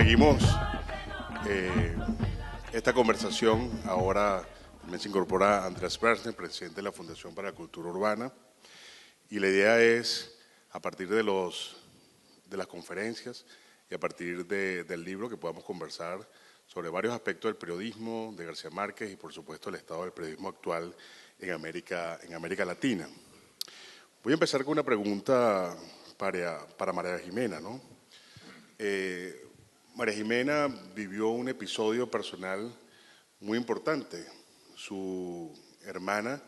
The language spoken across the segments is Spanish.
Seguimos esta conversación. Ahora también se incorpora Andreas Bernstein, presidente de la Fundación para la Cultura Urbana. Y la idea es, a partir de las conferencias y a partir del libro, que podamos conversar sobre varios aspectos del periodismo de García Márquez y, por supuesto, el estado del periodismo actual en América Latina. Voy a empezar con una pregunta para María Jimena, ¿no? María Jimena vivió un episodio personal muy importante. Su hermana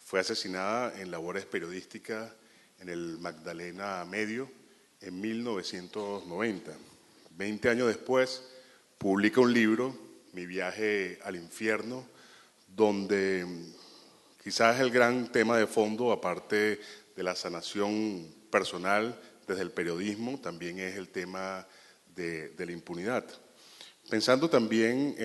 fue asesinada en labores periodísticas en el Magdalena Medio en 1990. 20 años después, publica un libro, Mi viaje al infierno, donde quizás el gran tema de fondo, aparte de la sanación personal desde el periodismo, también es el tema de la impunidad. Pensando también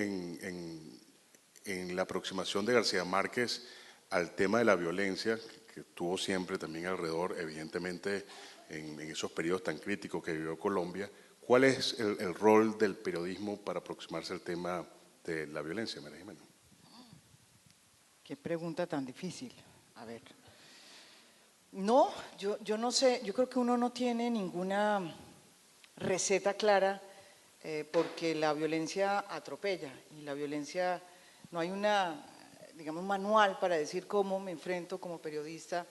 en la aproximación de García Márquez al tema de la violencia, que tuvo siempre también alrededor, evidentemente, en esos periodos tan críticos que vivió Colombia, ¿cuál es el rol del periodismo para aproximarse al tema de la violencia, María Jimena? Qué pregunta tan difícil. A ver. No, yo no sé, yo creo que uno no tiene ninguna receta clara porque la violencia atropella y la violencia, no hay digamos, un manual para decir cómo me enfrento como periodista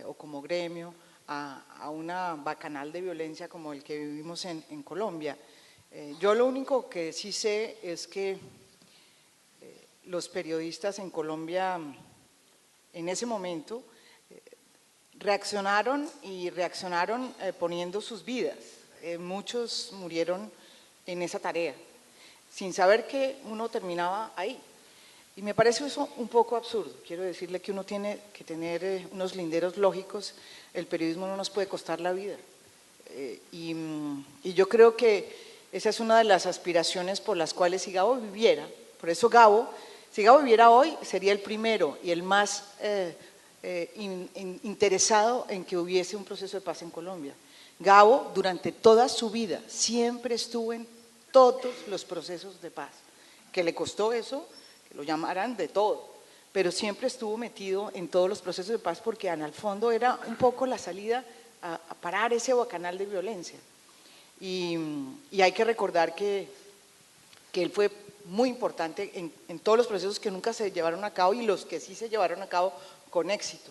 o como gremio a una bacanal de violencia como el que vivimos en Colombia. Yo lo único que sí sé es que los periodistas en Colombia en ese momento reaccionaron poniendo sus vidas. Muchos murieron en esa tarea, sin saber que uno terminaba ahí. Y me parece eso un poco absurdo. Quiero decirle que uno tiene que tener unos linderos lógicos. El periodismo no nos puede costar la vida. Y yo creo que esa es una de las aspiraciones por las cuales si Gabo viviera, por eso si Gabo viviera hoy, sería el primero y el más interesado en que hubiese un proceso de paz en Colombia. Gabo, durante toda su vida, siempre estuvo en todos los procesos de paz. Que le costó eso, que lo llamaran de todo, pero siempre estuvo metido en todos los procesos de paz porque en el fondo era un poco la salida a parar ese bacanal de violencia. Y hay que recordar que él fue muy importante en todos los procesos que nunca se llevaron a cabo y los que sí se llevaron a cabo con éxito.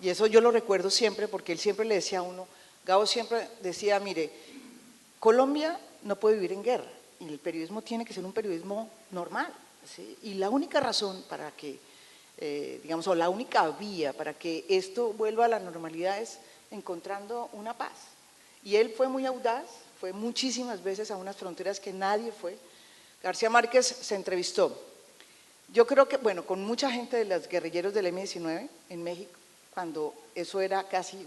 Y eso yo lo recuerdo siempre porque él siempre le decía a uno, Gabo siempre decía, mire, Colombia no puede vivir en guerra y el periodismo tiene que ser un periodismo normal, ¿sí? Y la única razón para que, digamos, o la única vía para que esto vuelva a la normalidad es encontrando una paz. Y él fue muy audaz, fue muchísimas veces a unas fronteras que nadie fue. García Márquez se entrevistó, yo creo que, bueno, con mucha gente de los guerrilleros del M-19 en México, cuando eso era casi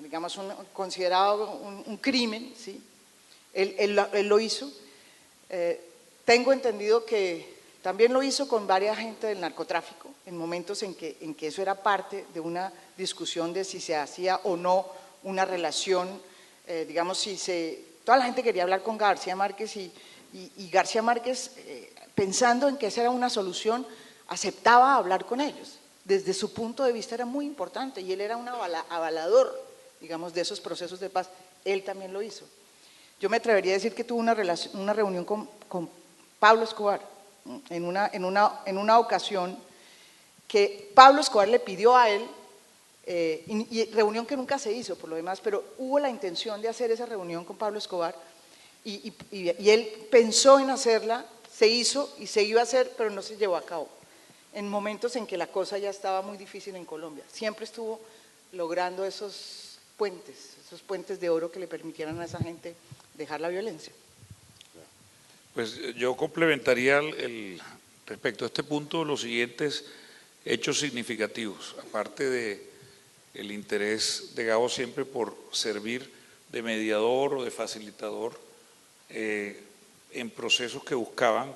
digamos, considerado un crimen, ¿sí? Él lo hizo. Tengo entendido que también lo hizo con varias gente del narcotráfico, en momentos en que eso era parte de una discusión de si se hacía o no una relación, digamos, toda la gente quería hablar con García Márquez y García Márquez, pensando en que esa era una solución, aceptaba hablar con ellos. Desde su punto de vista era muy importante y él era un avalador, digamos, de esos procesos de paz. Él también lo hizo. Yo me atrevería a decir que tuvo una reunión con Pablo Escobar en una ocasión que Pablo Escobar le pidió a él, y reunión que nunca se hizo por lo demás, pero hubo la intención de hacer esa reunión con Pablo Escobar y él pensó en hacerla, se hizo y se iba a hacer, pero no se llevó a cabo. En momentos en que la cosa ya estaba muy difícil en Colombia. Siempre estuvo logrando esos puentes de oro que le permitieran a esa gente dejar la violencia. Pues yo complementaría respecto a este punto los siguientes hechos significativos, aparte de el interés de Gabo siempre por servir de mediador o de facilitador en procesos que buscaban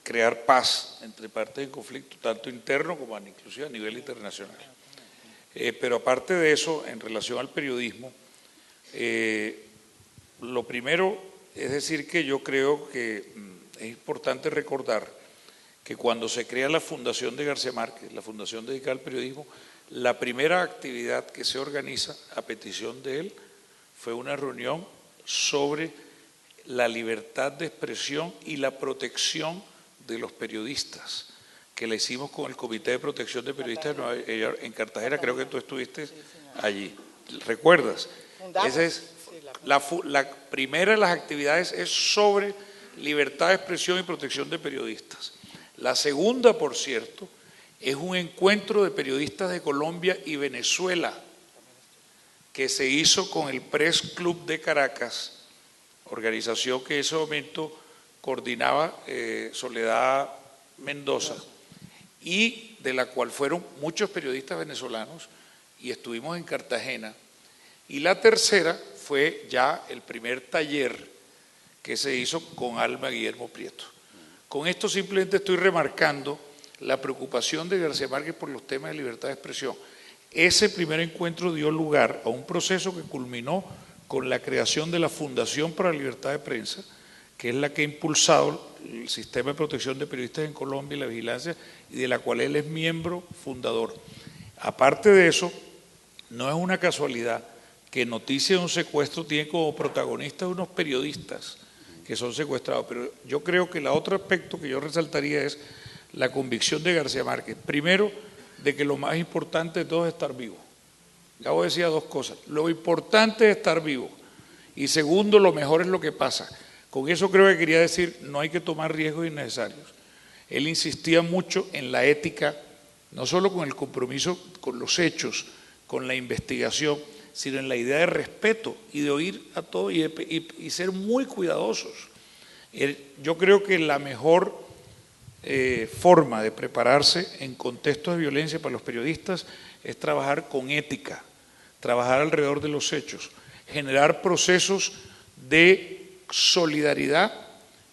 crear paz entre partes en conflicto, tanto interno como inclusive a nivel internacional. Pero aparte de eso, en relación al periodismo, lo primero es decir que yo creo que es importante recordar que cuando se crea la Fundación de García Márquez, la Fundación dedicada al periodismo, la primera actividad que se organiza a petición de él fue una reunión sobre la libertad de expresión y la protección de los periodistas, que la hicimos con el Comité de Protección de Periodistas de Nueva York, en Cartagena, creo que tú estuviste allí. ¿Recuerdas? Esa es la primera de las actividades es sobre libertad de expresión y protección de periodistas. La segunda, por cierto, es un encuentro de periodistas de Colombia y Venezuela que se hizo con el Press Club de Caracas, organización que en ese momento coordinaba Soledad Mendoza, y de la cual fueron muchos periodistas venezolanos, y estuvimos en Cartagena. Y la tercera fue ya el primer taller que se hizo con Alma Guillermo Prieto. Con esto simplemente estoy remarcando la preocupación de García Márquez por los temas de libertad de expresión. Ese primer encuentro dio lugar a un proceso que culminó con la creación de la Fundación para la Libertad de Prensa, que es la que ha impulsado el sistema de protección de periodistas en Colombia y la vigilancia, y de la cual él es miembro fundador. Aparte de eso, no es una casualidad que noticia de un secuestro tiene como protagonistas unos periodistas que son secuestrados, pero yo creo que el otro aspecto que yo resaltaría es la convicción de García Márquez. Primero, de que lo más importante de todo es estar vivo. Gabo decía dos cosas: lo importante es estar vivo, y segundo, lo mejor es lo que pasa. Con eso creo que quería decir, no hay que tomar riesgos innecesarios. Él insistía mucho en la ética, no solo con el compromiso con los hechos, con la investigación, sino en la idea de respeto y de oír a todo y ser muy cuidadosos. Yo creo que la mejor forma de prepararse en contextos de violencia para los periodistas es trabajar con ética, trabajar alrededor de los hechos, generar procesos de solidaridad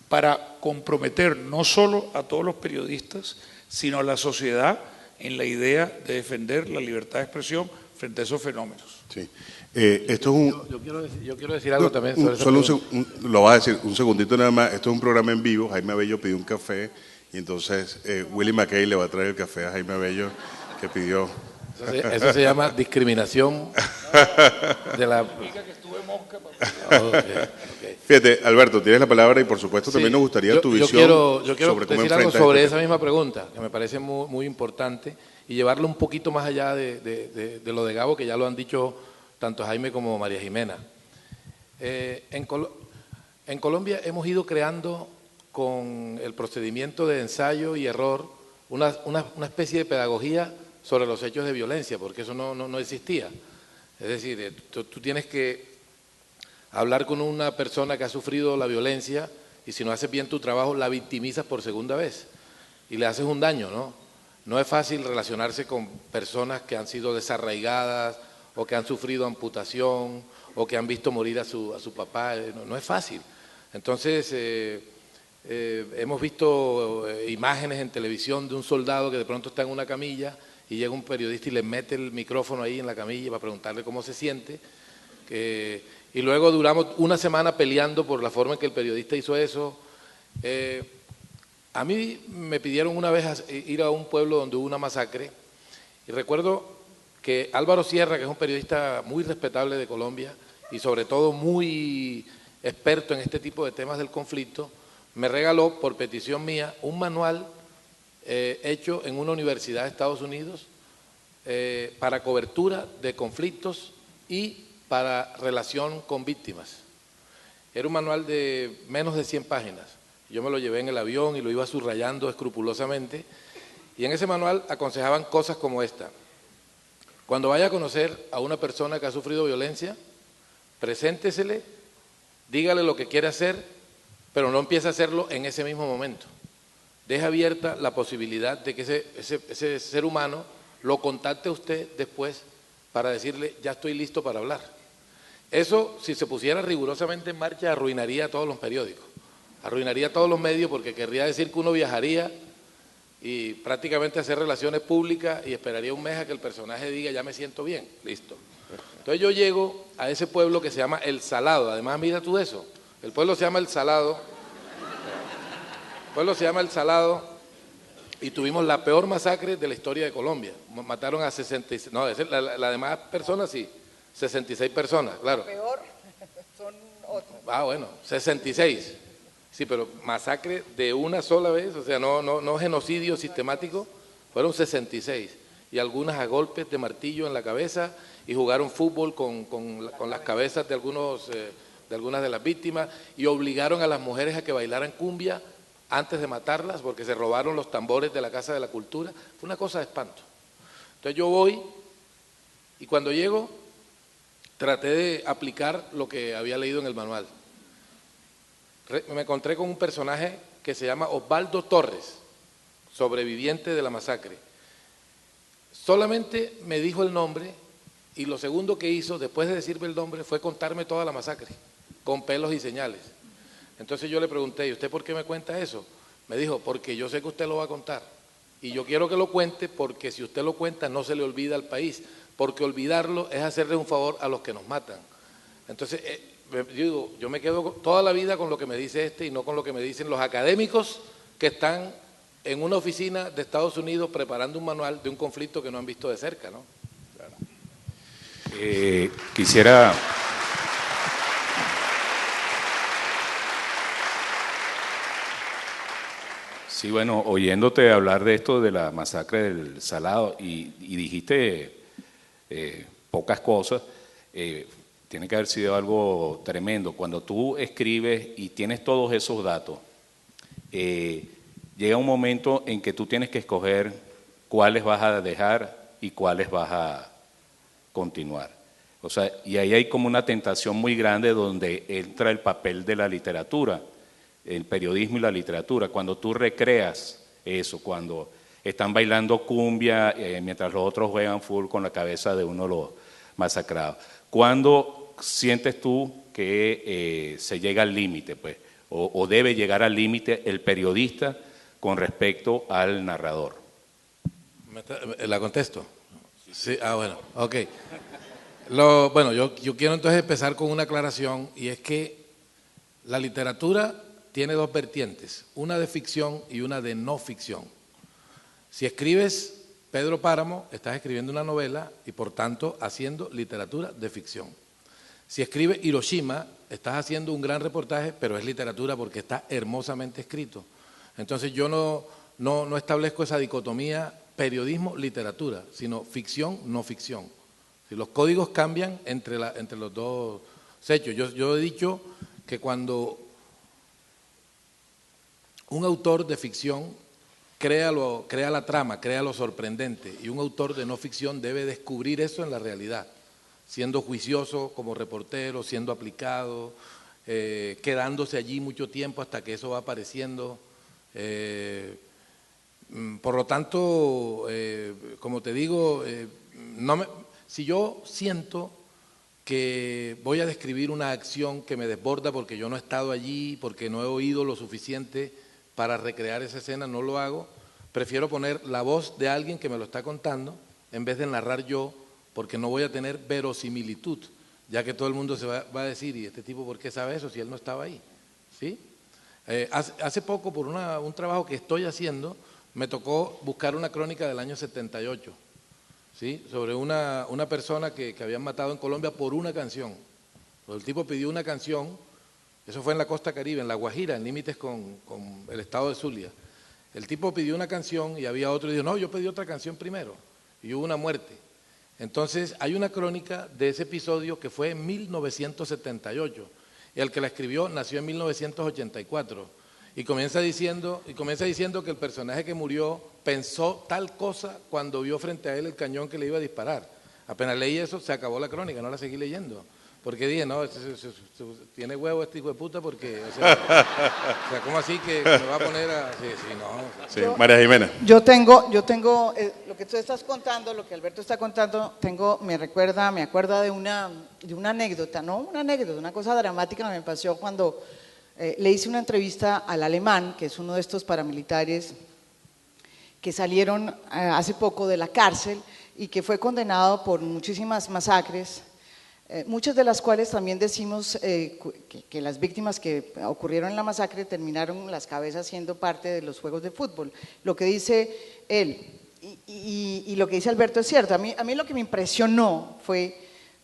para comprometer no solo a todos los periodistas, sino a la sociedad en la idea de defender la libertad de expresión frente a esos fenómenos. Sí. Esto es un... Yo quiero decir algo también sobre solo eso. Lo vas a decir, un segundito nada más. Esto es un programa en vivo. Jaime Abello pidió un café y entonces Willy McKay le va a traer el café a Jaime Abello que pidió. Eso se llama discriminación de la... Okay. Fíjate, Alberto, tienes la palabra y por supuesto también nos gustaría tu visión yo quiero sobre cómo decir algo enfrentas sobre este esa misma pregunta, que me parece muy, muy importante, y llevarlo un poquito más allá de lo de Gabo, que ya lo han dicho tanto Jaime como María Jimena. En Colombia hemos ido creando con el procedimiento de ensayo y error una especie de pedagogía sobre los hechos de violencia, porque eso no existía. Es decir, tú tienes que hablar con una persona que ha sufrido la violencia y si no haces bien tu trabajo la victimizas por segunda vez y le haces un daño, ¿no? No es fácil relacionarse con personas que han sido desarraigadas o que han sufrido amputación o que han visto morir a su papá, no es fácil. Entonces, hemos visto imágenes en televisión de un soldado que de pronto está en una camilla y llega un periodista y le mete el micrófono ahí en la camilla para preguntarle cómo se siente, y luego duramos una semana peleando por la forma en que el periodista hizo eso. A mí me pidieron una vez ir a un pueblo donde hubo una masacre, y recuerdo que Álvaro Sierra, que es un periodista muy respetable de Colombia y sobre todo muy experto en este tipo de temas del conflicto, me regaló por petición mía un manual hecho en una universidad de Estados Unidos para cobertura de conflictos y para relación con víctimas. Era un manual de menos de 100 páginas. Yo me lo llevé en el avión y lo iba subrayando escrupulosamente, y en ese manual aconsejaban cosas como esta: cuando vaya a conocer a una persona que ha sufrido violencia, preséntesele, dígale lo que quiere hacer, pero no empiece a hacerlo en ese mismo momento. Deja abierta la posibilidad de que ese ser humano lo contacte a usted después para decirle, ya estoy listo para hablar. Eso, si se pusiera rigurosamente en marcha, arruinaría a todos los periódicos, arruinaría a todos los medios, porque querría decir que uno viajaría y prácticamente hacer relaciones públicas y esperaría un mes a que el personaje diga, ya me siento bien, listo. Entonces yo llego a ese pueblo que se llama El Salado. Además, mira tú eso, El pueblo se llama El Salado. El pueblo se llama El Salado y tuvimos la peor masacre de la historia de Colombia. Mataron a 66, no, la demás personas sí, 66 personas, claro. Peor son otros. Ah, bueno, 66. Sí, pero masacre de una sola vez, o sea, no genocidio sistemático, fueron 66. Y algunas a golpes de martillo en la cabeza y jugaron fútbol con las cabezas de algunas de las víctimas y obligaron a las mujeres a que bailaran cumbia antes de matarlas porque se robaron los tambores de la Casa de la Cultura. Fue una cosa de espanto. Entonces yo voy y cuando llego traté de aplicar lo que había leído en el manual. Me encontré con un personaje que se llama Osvaldo Torres, sobreviviente de la masacre. Solamente me dijo el nombre y lo segundo que hizo después de decirme el nombre fue contarme toda la masacre, con pelos y señales. Entonces yo le pregunté, ¿y usted por qué me cuenta eso? Me dijo, porque yo sé que usted lo va a contar y yo quiero que lo cuente porque si usted lo cuenta no se le olvida al país, porque olvidarlo es hacerle un favor a los que nos matan. Entonces, yo me quedo toda la vida con lo que me dice este y no con lo que me dicen los académicos que están en una oficina de Estados Unidos preparando un manual de un conflicto que no han visto de cerca, ¿no? Claro. Quisiera... Sí, bueno, oyéndote hablar de esto de la masacre del Salado y dijiste pocas cosas, tiene que haber sido algo tremendo. Cuando tú escribes y tienes todos esos datos, llega un momento en que tú tienes que escoger cuáles vas a dejar y cuáles vas a continuar. O sea, y ahí hay como una tentación muy grande donde entra el papel de la literatura, el periodismo y la literatura. Cuando tú recreas eso, cuando están bailando cumbia mientras los otros juegan fútbol con la cabeza de uno de los masacrados. ¿Cuándo sientes tú que se llega al límite, pues, o debe llegar al límite el periodista con respecto al narrador? ¿La contesto? Sí, bueno, ok. Bueno, yo quiero entonces empezar con una aclaración y es que la literatura tiene dos vertientes, una de ficción y una de no ficción. Si escribes Pedro Páramo, estás escribiendo una novela y por tanto haciendo literatura de ficción. Si escribes Hiroshima, estás haciendo un gran reportaje, pero es literatura porque está hermosamente escrito. Entonces yo no establezco esa dicotomía periodismo-literatura, sino ficción-no ficción. Si los códigos cambian entre los dos hechos. Yo he dicho que cuando un autor de ficción crea la trama, crea lo sorprendente, y un autor de no ficción debe descubrir eso en la realidad, siendo juicioso como reportero, siendo aplicado, quedándose allí mucho tiempo hasta que eso va apareciendo. Por lo tanto, como te digo, si yo siento que voy a describir una acción que me desborda porque yo no he estado allí, porque no he oído lo suficiente para recrear esa escena, no lo hago. Prefiero poner la voz de alguien que me lo está contando en vez de narrar yo, porque no voy a tener verosimilitud, ya que todo el mundo se va a decir, ¿y este tipo por qué sabe eso si él no estaba ahí? ¿Sí? Hace poco, por un trabajo que estoy haciendo, me tocó buscar una crónica del año 78, ¿sí? Sobre una persona que habían matado en Colombia por una canción. El tipo pidió una canción, eso fue en la costa Caribe, en La Guajira, en límites con el estado de Zulia. El tipo pidió una canción y había otro y dijo, no, yo pedí otra canción primero, y hubo una muerte. Entonces hay una crónica de ese episodio que fue en 1978, y el que la escribió nació en 1984, y comienza diciendo que el personaje que murió pensó tal cosa cuando vio frente a él el cañón que le iba a disparar. Apenas leí eso, se acabó la crónica, no la seguí leyendo. Porque dije, no, tiene huevo este hijo de puta porque, o sea ¿cómo así que me va a poner a...? Sí, no. Sí, María Jimena. Yo tengo lo que tú estás contando, lo que Alberto está contando, me acuerda de una anécdota, no una anécdota, una cosa dramática que me pasó cuando le hice una entrevista al Alemán, que es uno de estos paramilitares que salieron hace poco de la cárcel y que fue condenado por muchísimas masacres muchas de las cuales también decimos que las víctimas que ocurrieron en la masacre terminaron las cabezas siendo parte de los juegos de fútbol. Lo que dice él y lo que dice Alberto es cierto. A mí lo que me impresionó fue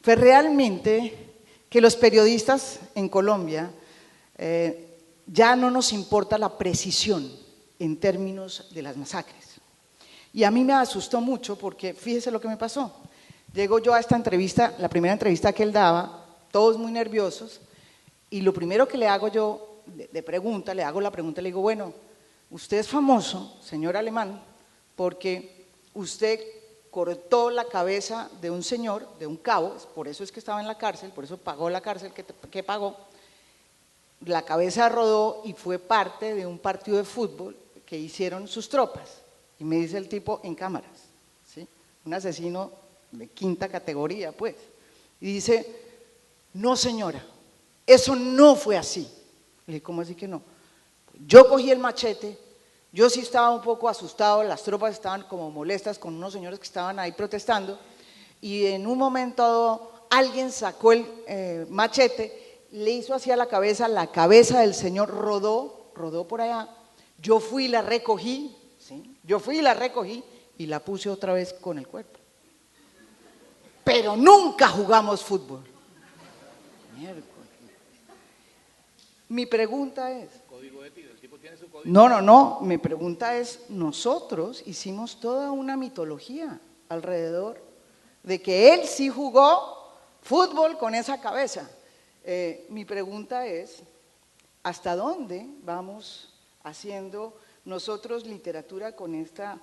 realmente que los periodistas en Colombia ya no nos importa la precisión en términos de las masacres. Y a mí me asustó mucho porque fíjese lo que me pasó. Llego yo a esta entrevista, la primera entrevista que él daba, todos muy nerviosos, y lo primero que le hago yo de pregunta, le hago la pregunta, le digo, bueno, usted es famoso, señor Alemán, porque usted cortó la cabeza de un señor, de un cabo, por eso es que estaba en la cárcel, por eso pagó la cárcel que pagó, la cabeza rodó y fue parte de un partido de fútbol que hicieron sus tropas. Y me dice el tipo en cámaras, ¿sí? Un asesino de quinta categoría, pues. Y dice, no señora, eso no fue así. Le dije, ¿cómo así que no? Yo cogí el machete, yo sí estaba un poco asustado, las tropas estaban como molestas con unos señores que estaban ahí protestando, y en un momento dado, alguien sacó el machete, le hizo hacia la cabeza del señor rodó por allá, yo fui y la recogí, ¿sí? Yo fui y la recogí y la puse otra vez con el cuerpo. Pero nunca jugamos fútbol. Miércoles. Mi pregunta es… ¿Código ético? ¿El tipo tiene su código? No, mi pregunta es, nosotros hicimos toda una mitología alrededor de que él sí jugó fútbol con esa cabeza. Mi pregunta es, ¿hasta dónde vamos haciendo nosotros literatura con esta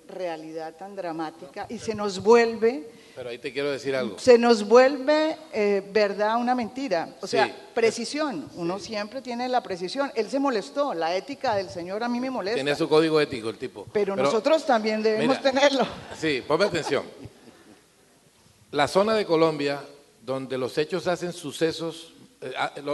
realidad tan dramática y se nos vuelve… Pero ahí te quiero decir algo. Se nos vuelve, verdad, una mentira. O sea, Sí. precisión. Uno siempre tiene la precisión. Él se molestó. La ética del señor a mí me molesta. Tiene su código ético el tipo. Pero nosotros también debemos mira, tenerlo. Sí, ponme atención. La zona de Colombia donde los hechos hacen sucesos,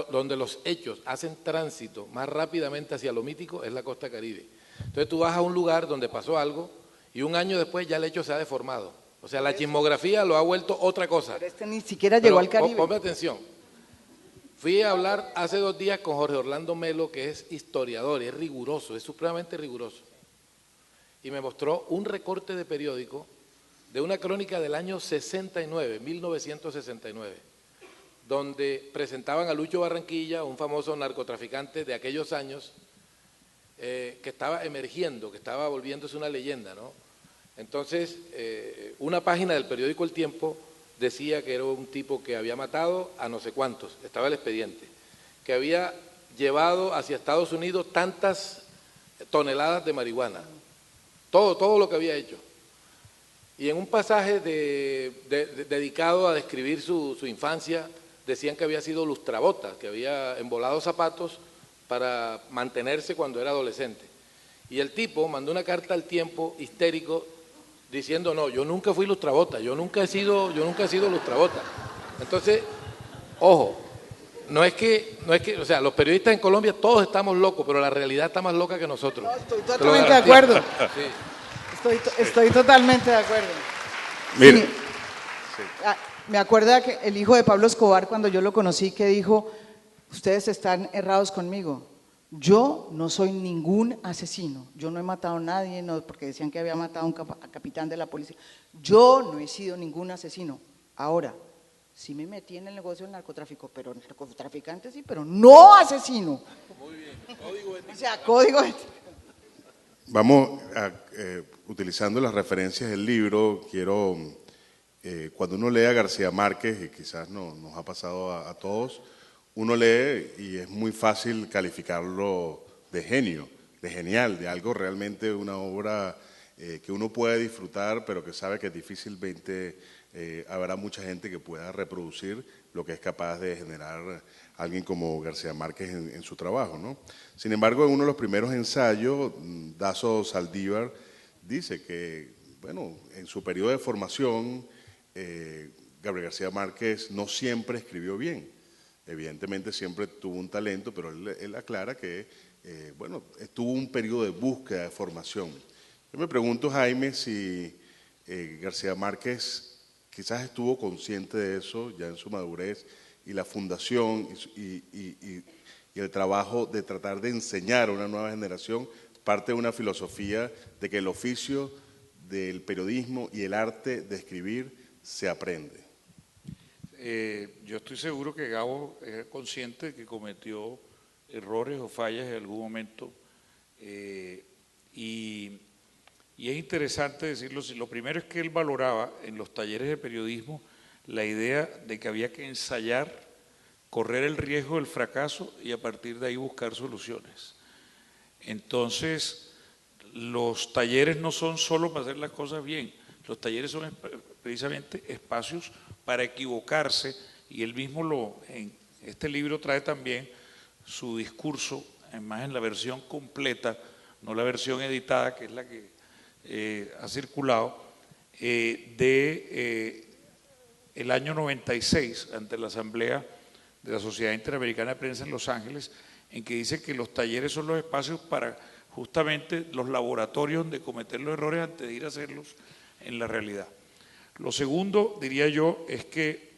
donde los hechos hacen tránsito más rápidamente hacia lo mítico es la costa Caribe. Entonces tú vas a un lugar donde pasó algo y un año después ya el hecho se ha deformado. O sea, la chismografía lo ha vuelto otra cosa. Pero este ni siquiera llegó al Caribe. Ponme atención. Fui a hablar hace 2 días con Jorge Orlando Melo, que es historiador, es riguroso, es supremamente riguroso. Y me mostró un recorte de periódico de una crónica del año 69, 1969, donde presentaban a Lucho Barranquilla, un famoso narcotraficante de aquellos años, que estaba emergiendo, que estaba volviéndose una leyenda, ¿no? Entonces, una página del periódico El Tiempo decía que era un tipo que había matado a no sé cuántos, estaba el expediente, que había llevado hacia Estados Unidos tantas toneladas de marihuana, todo lo que había hecho. Y en un pasaje dedicado a describir su infancia, decían que había sido lustrabotas, que había embolado zapatos para mantenerse cuando era adolescente. Y el tipo mandó una carta al Tiempo histérico diciendo, no, yo nunca fui lustrabota, yo nunca he sido lustrabota. Entonces, ojo, no es que, o sea, los periodistas en Colombia todos estamos locos, pero la realidad está más loca que nosotros. No, estoy totalmente de acuerdo. Sí. Estoy totalmente de acuerdo. Mire, Sí. Me acuerda que el hijo de Pablo Escobar, cuando yo lo conocí, que dijo, ustedes están errados conmigo. Yo no soy ningún asesino, yo no he matado a nadie, no, porque decían que había matado a un capitán de la policía. Yo no he sido ningún asesino. Ahora, sí me metí en el negocio del narcotráfico, pero narcotraficante sí, pero no asesino. Muy bien, código ético. O sea, código ético. vamos a, utilizando las referencias del libro, quiero, cuando uno lee a García Márquez, y quizás nos ha pasado a todos, uno lee y es muy fácil calificarlo de genio, de genial, de algo realmente una obra que uno puede disfrutar, pero que sabe que difícilmente habrá mucha gente que pueda reproducir lo que es capaz de generar alguien como García Márquez en su trabajo, ¿no? Sin embargo, en uno de los primeros ensayos, Dazo Saldívar dice que, bueno, en su periodo de formación, Gabriel García Márquez no siempre escribió bien. Evidentemente siempre tuvo un talento, pero él aclara que, bueno, tuvo un periodo de búsqueda, de formación. Yo me pregunto, Jaime, si García Márquez quizás estuvo consciente de eso ya en su madurez, y la fundación y el trabajo de tratar de enseñar a una nueva generación parte de una filosofía de que el oficio del periodismo y el arte de escribir se aprende. Yo estoy seguro que Gabo es consciente de que cometió errores o fallas en algún momento, y es interesante decirlo. Lo primero es que él valoraba en los talleres de periodismo la idea de que había que ensayar, correr el riesgo del fracaso y a partir de ahí buscar soluciones. Entonces, los talleres no son solo para hacer las cosas bien, los talleres son precisamente espacios para equivocarse, y él mismo en este libro trae también su discurso, además en la versión completa, no la versión editada, que es la que ha circulado, el año 96, ante la Asamblea de la Sociedad Interamericana de Prensa en Los Ángeles, en que dice que los talleres son los espacios para justamente los laboratorios donde cometer los errores antes de ir a hacerlos en la realidad. Lo segundo, diría yo, es que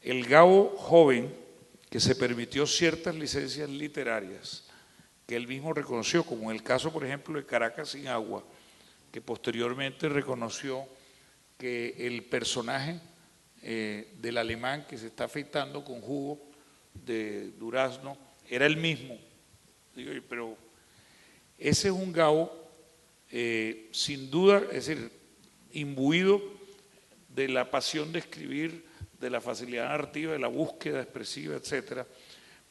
el Gabo joven, que se permitió ciertas licencias literarias, que él mismo reconoció, como en el caso, por ejemplo, de Caracas sin agua, que posteriormente reconoció que el personaje del alemán que se está afeitando con jugo de durazno era el mismo. Digo, pero ese es un Gabo sin duda, es decir, imbuido de la pasión de escribir, de la facilidad narrativa, de la búsqueda expresiva, etcétera,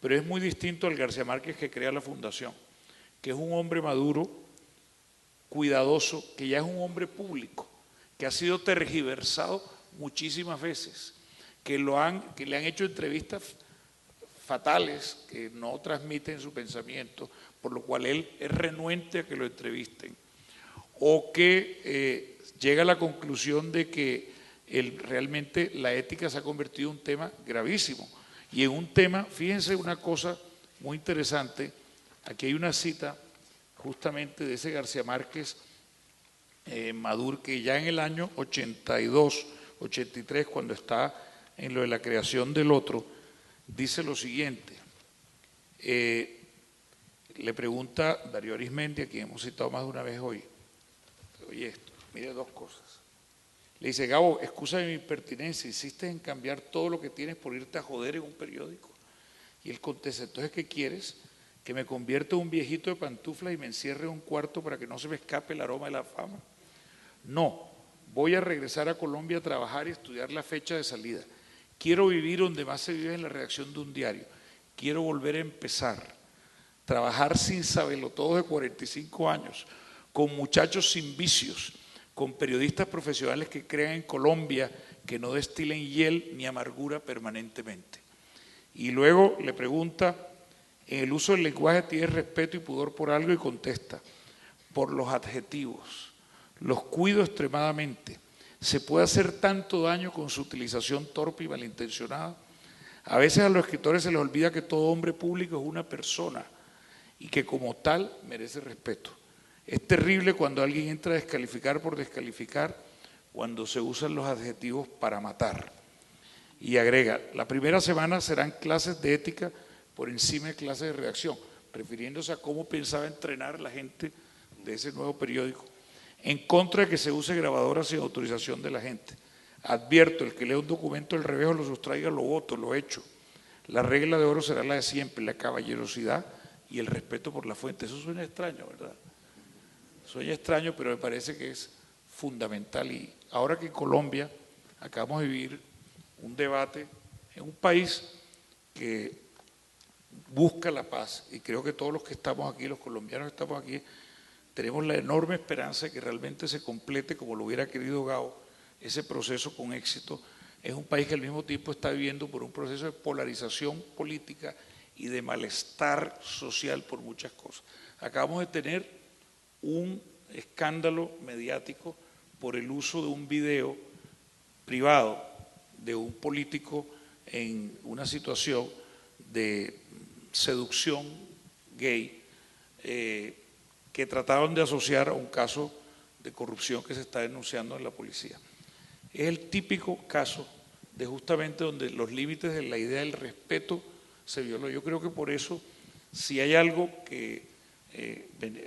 pero es muy distinto al García Márquez que crea la Fundación, que es un hombre maduro, cuidadoso, que ya es un hombre público, que ha sido tergiversado muchísimas veces, que le han hecho entrevistas fatales que no transmiten su pensamiento, por lo cual él es renuente a que lo entrevisten, o que llega a la conclusión de que realmente la ética se ha convertido en un tema gravísimo, y en un tema, fíjense una cosa muy interesante, aquí hay una cita justamente de ese García Márquez maduro, que ya en el año 82, 83, cuando está en lo de la creación del otro, dice lo siguiente. Le pregunta Darío Arizmendi, a quien hemos citado más de una vez hoy, oye esto, mire dos cosas. Le dice: Gabo, excúsame mi impertinencia, insistes en cambiar todo lo que tienes por irte a joder en un periódico. Y él contesta: entonces, ¿qué quieres? ¿Que me convierta en un viejito de pantuflas y me encierre en un cuarto para que no se me escape el aroma de la fama? No, voy a regresar a Colombia a trabajar y estudiar la fecha de salida. Quiero vivir donde más se vive, en la redacción de un diario. Quiero volver a empezar, trabajar sin sabelotodos de 45 años, con muchachos sin vicios, con periodistas profesionales que crean en Colombia, que no destilen hiel ni amargura permanentemente. Y luego le pregunta: en el uso del lenguaje tienes respeto y pudor por algo, y contesta: por los adjetivos. Los cuido extremadamente. Se puede hacer tanto daño con su utilización torpe y malintencionada. A veces a los escritores se les olvida que todo hombre público es una persona y que como tal merece respeto. Es terrible cuando alguien entra a descalificar por descalificar, cuando se usan los adjetivos para matar. Y agrega: la primera semana serán clases de ética por encima de clases de redacción, refiriéndose a cómo pensaba entrenar la gente de ese nuevo periódico. En contra de que se use grabadora sin autorización de la gente. Advierto: el que lea un documento del revés o lo sustraiga, lo voto, lo echo. La regla de oro será la de siempre: la caballerosidad y el respeto por la fuente. Eso suena extraño, ¿verdad? Suena extraño, pero me parece que es fundamental. Y ahora que en Colombia acabamos de vivir un debate en un país que busca la paz, y creo que todos los que estamos aquí, los colombianos que estamos aquí, tenemos la enorme esperanza de que realmente se complete, como lo hubiera querido Gabo, ese proceso con éxito. Es un país que al mismo tiempo está viviendo por un proceso de polarización política y de malestar social por muchas cosas. Acabamos de tener un escándalo mediático por el uso de un video privado de un político en una situación de seducción gay, que trataron de asociar a un caso de corrupción que se está denunciando en la policía. es el típico caso de justamente donde los límites de la idea del respeto se violó. Yo creo que por eso, si hay algo que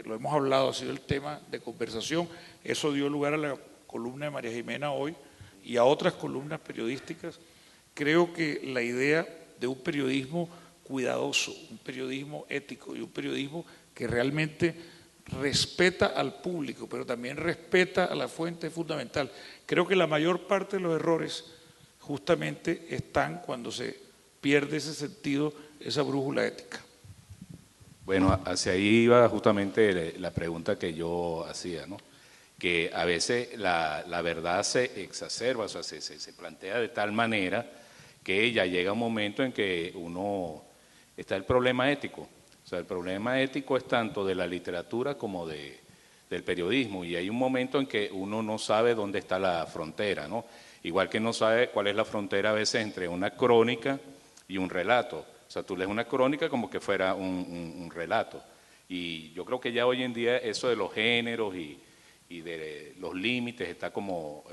lo hemos hablado, ha sido el tema de conversación, eso dio lugar a la columna de María Jimena hoy y a otras columnas periodísticas. Creo que la idea de un periodismo cuidadoso, un periodismo ético y un periodismo que realmente respeta al público, pero también respeta a la fuente fundamental. Creo que la mayor parte de los errores justamente están cuando se pierde ese sentido, esa brújula ética. Bueno, hacia ahí iba justamente la pregunta que yo hacía, ¿no? Que a veces la verdad se exacerba, o sea, se plantea de tal manera que ya llega un momento en que está el problema ético. O sea, el problema ético es tanto de la literatura como del periodismo, y hay un momento en que uno no sabe dónde está la frontera, ¿no? Igual que no sabe cuál es la frontera a veces entre una crónica y un relato. O sea, tú lees una crónica como que fuera un relato. Y yo creo que ya hoy en día eso de los géneros y de los límites está como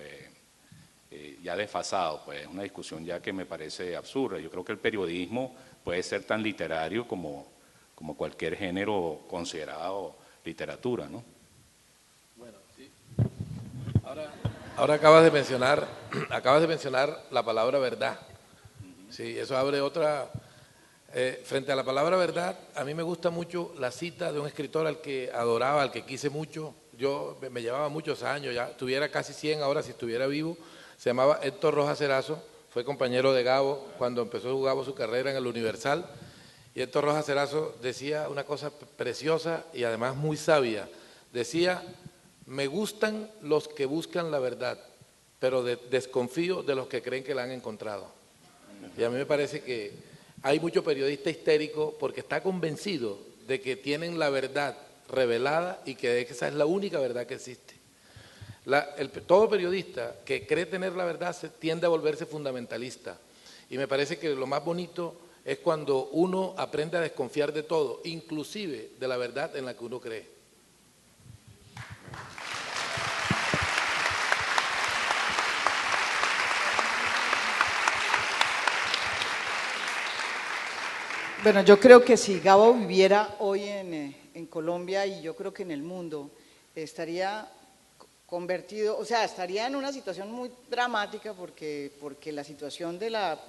ya desfasado, pues es una discusión ya que me parece absurda. Yo creo que el periodismo puede ser tan literario como cualquier género considerado literatura, ¿no? Bueno, sí. Ahora acabas de mencionar la palabra verdad. Sí, eso abre otra. Frente a la palabra verdad, a mí me gusta mucho la cita de un escritor al que adoraba, al que quise mucho. Yo me llevaba muchos años, ya tuviera casi 100 ahora si estuviera vivo. Se llamaba Héctor Rojas Erazo, fue compañero de Gabo cuando empezó Gabo su carrera en el Universal. Y Héctor Rojas Erazo decía una cosa preciosa y además muy sabia. Decía: me gustan los que buscan la verdad, pero desconfío de los que creen que la han encontrado. Y a mí me parece que hay mucho periodista histérico porque está convencido de que tienen la verdad revelada y que esa es la única verdad que existe. Todo periodista que cree tener la verdad tiende a volverse fundamentalista. Y me parece que lo más bonito es cuando uno aprende a desconfiar de todo, inclusive de la verdad en la que uno cree. Bueno, yo creo que si Gabo viviera hoy en Colombia, y yo creo que en el mundo, estaría convertido, o sea, estaría en una situación muy dramática porque la situación de la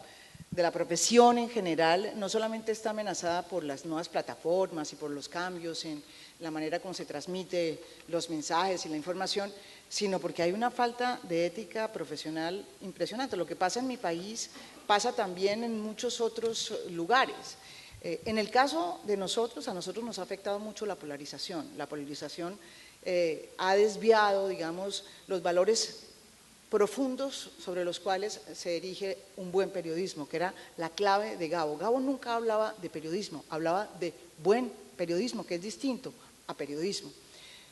profesión en general no solamente está amenazada por las nuevas plataformas y por los cambios en la manera como se transmite los mensajes y la información, sino porque hay una falta de ética profesional impresionante. Lo que pasa en mi país pasa también en muchos otros lugares. En el caso de nosotros, a nosotros nos ha afectado mucho la polarización. La polarización ha desviado, digamos, los valores profundos sobre los cuales se erige un buen periodismo, que era la clave de Gabo. Gabo nunca hablaba de periodismo, hablaba de buen periodismo, que es distinto a periodismo.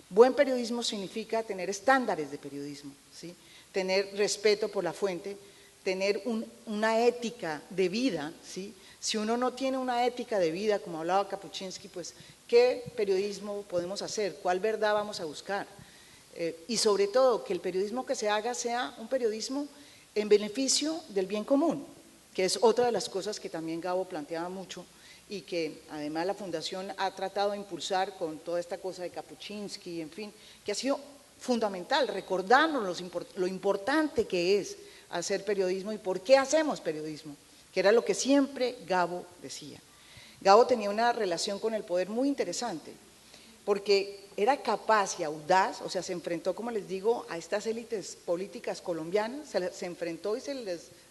Buen periodismo significa tener estándares de periodismo, ¿sí? Tener respeto por la fuente, tener una ética de vida, ¿sí? Si uno no tiene una ética de vida, como hablaba Kapuscinski, pues ¿qué periodismo podemos hacer? ¿Cuál verdad vamos a buscar? Y sobre todo, que el periodismo que se haga sea un periodismo en beneficio del bien común, que es otra de las cosas que también Gabo planteaba mucho y que además la Fundación ha tratado de impulsar con toda esta cosa de Kapuscinski, en fin, que ha sido fundamental, recordarnos lo importante que es hacer periodismo y por qué hacemos periodismo, que era lo que siempre Gabo decía. Gabo tenía una relación con el poder muy interesante, porque era capaz y audaz, o sea, se enfrentó, como les digo, a estas élites políticas colombianas, se enfrentó y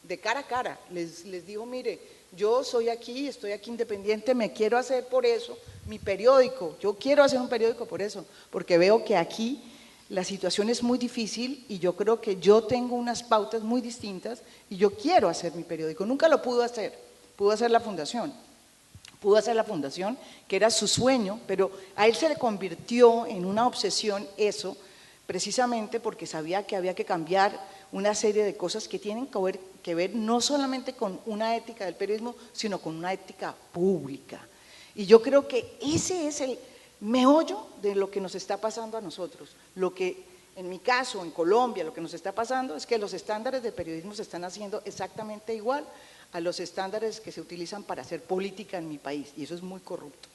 de cara a cara, les dijo: mire, yo soy aquí, estoy aquí independiente, me quiero hacer por eso mi periódico, yo quiero hacer un periódico por eso, porque veo que aquí la situación es muy difícil y yo creo que yo tengo unas pautas muy distintas y yo quiero hacer mi periódico. Nunca lo pudo hacer la Fundación. Pudo hacer la Fundación, que era su sueño, pero a él se le convirtió en una obsesión eso, precisamente porque sabía que había que cambiar una serie de cosas que tienen que ver no solamente con una ética del periodismo, sino con una ética pública. Y yo creo que ese es el meollo de lo que nos está pasando a nosotros, lo que En mi caso, en Colombia, lo que nos está pasando es que los estándares de periodismo se están haciendo exactamente igual a los estándares que se utilizan para hacer política en mi país, y eso es muy corrupto.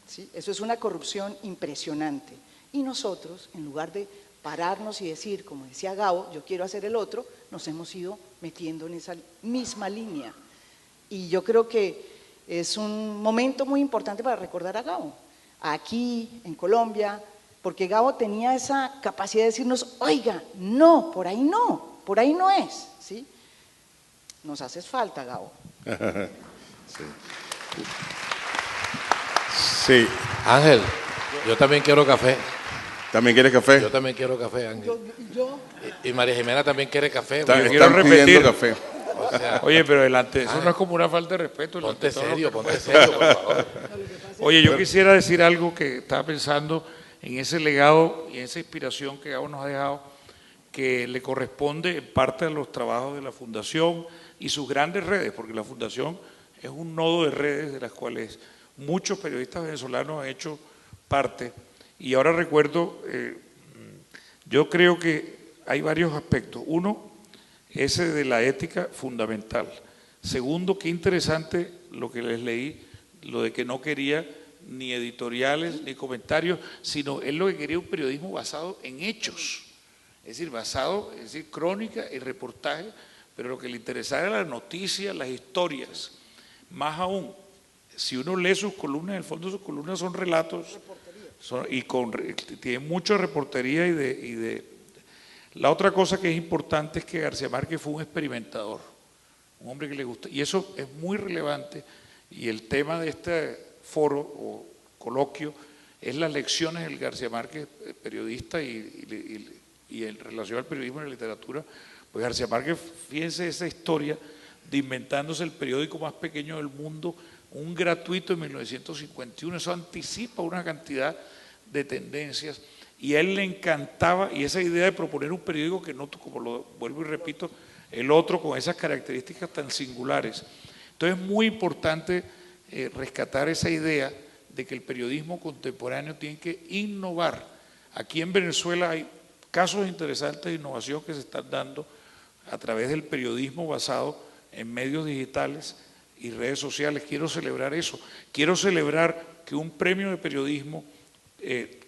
¿Sí? Eso es una corrupción impresionante. Y nosotros, en lugar de pararnos y decir, como decía Gabo, yo quiero hacer el otro, nos hemos ido metiendo en esa misma línea. Y yo creo que es un momento muy importante para recordar a Gabo, aquí en Colombia, porque Gabo tenía esa capacidad de decirnos, oiga, no, por ahí no es, ¿sí? Nos haces falta, Gabo. Sí. Sí. Ángel, yo también quiero café. ¿También quieres café? Yo también quiero café, Ángel. Y María Jimena también quiere café. Están quiero repetir. pidiendo café. O sea, Oye, pero delante, eso no es como una falta de respeto. ponte serio, por favor. Oye, yo quisiera decir algo que estaba pensando en ese legado y en esa inspiración que Gabo nos ha dejado, que le corresponde en parte a los trabajos de la Fundación y sus grandes redes, porque la Fundación es un nodo de redes de las cuales muchos periodistas venezolanos han hecho parte. Y ahora recuerdo, yo creo que hay varios aspectos. Uno, ese de la ética fundamental. Segundo, qué interesante lo que les leí, lo de que no quería ni editoriales ni comentarios, sino él lo que quería un periodismo basado en hechos, es decir, crónica y reportaje, pero lo que le interesaba era la noticia, las historias. Más aún, si uno lee sus columnas, en el fondo sus columnas son relatos tienen mucha reportería La otra cosa que es importante es que García Márquez fue un experimentador, un hombre que le gusta, y eso es muy relevante, y el tema de este foro o coloquio es las lecciones del García Márquez, periodista, y en relación al periodismo y la literatura. Pues García Márquez, fíjense esa historia de inventándose el periódico más pequeño del mundo, un gratuito en 1951, eso anticipa una cantidad de tendencias, y a él le encantaba, y esa idea de proponer un periódico que no, como lo vuelvo y repito, el otro con esas características tan singulares. Entonces es muy importante rescatar esa idea de que el periodismo contemporáneo tiene que innovar. Aquí en Venezuela hay casos interesantes de innovación que se están dando a través del periodismo basado en medios digitales y redes sociales. Quiero celebrar eso. Quiero celebrar que un premio de periodismo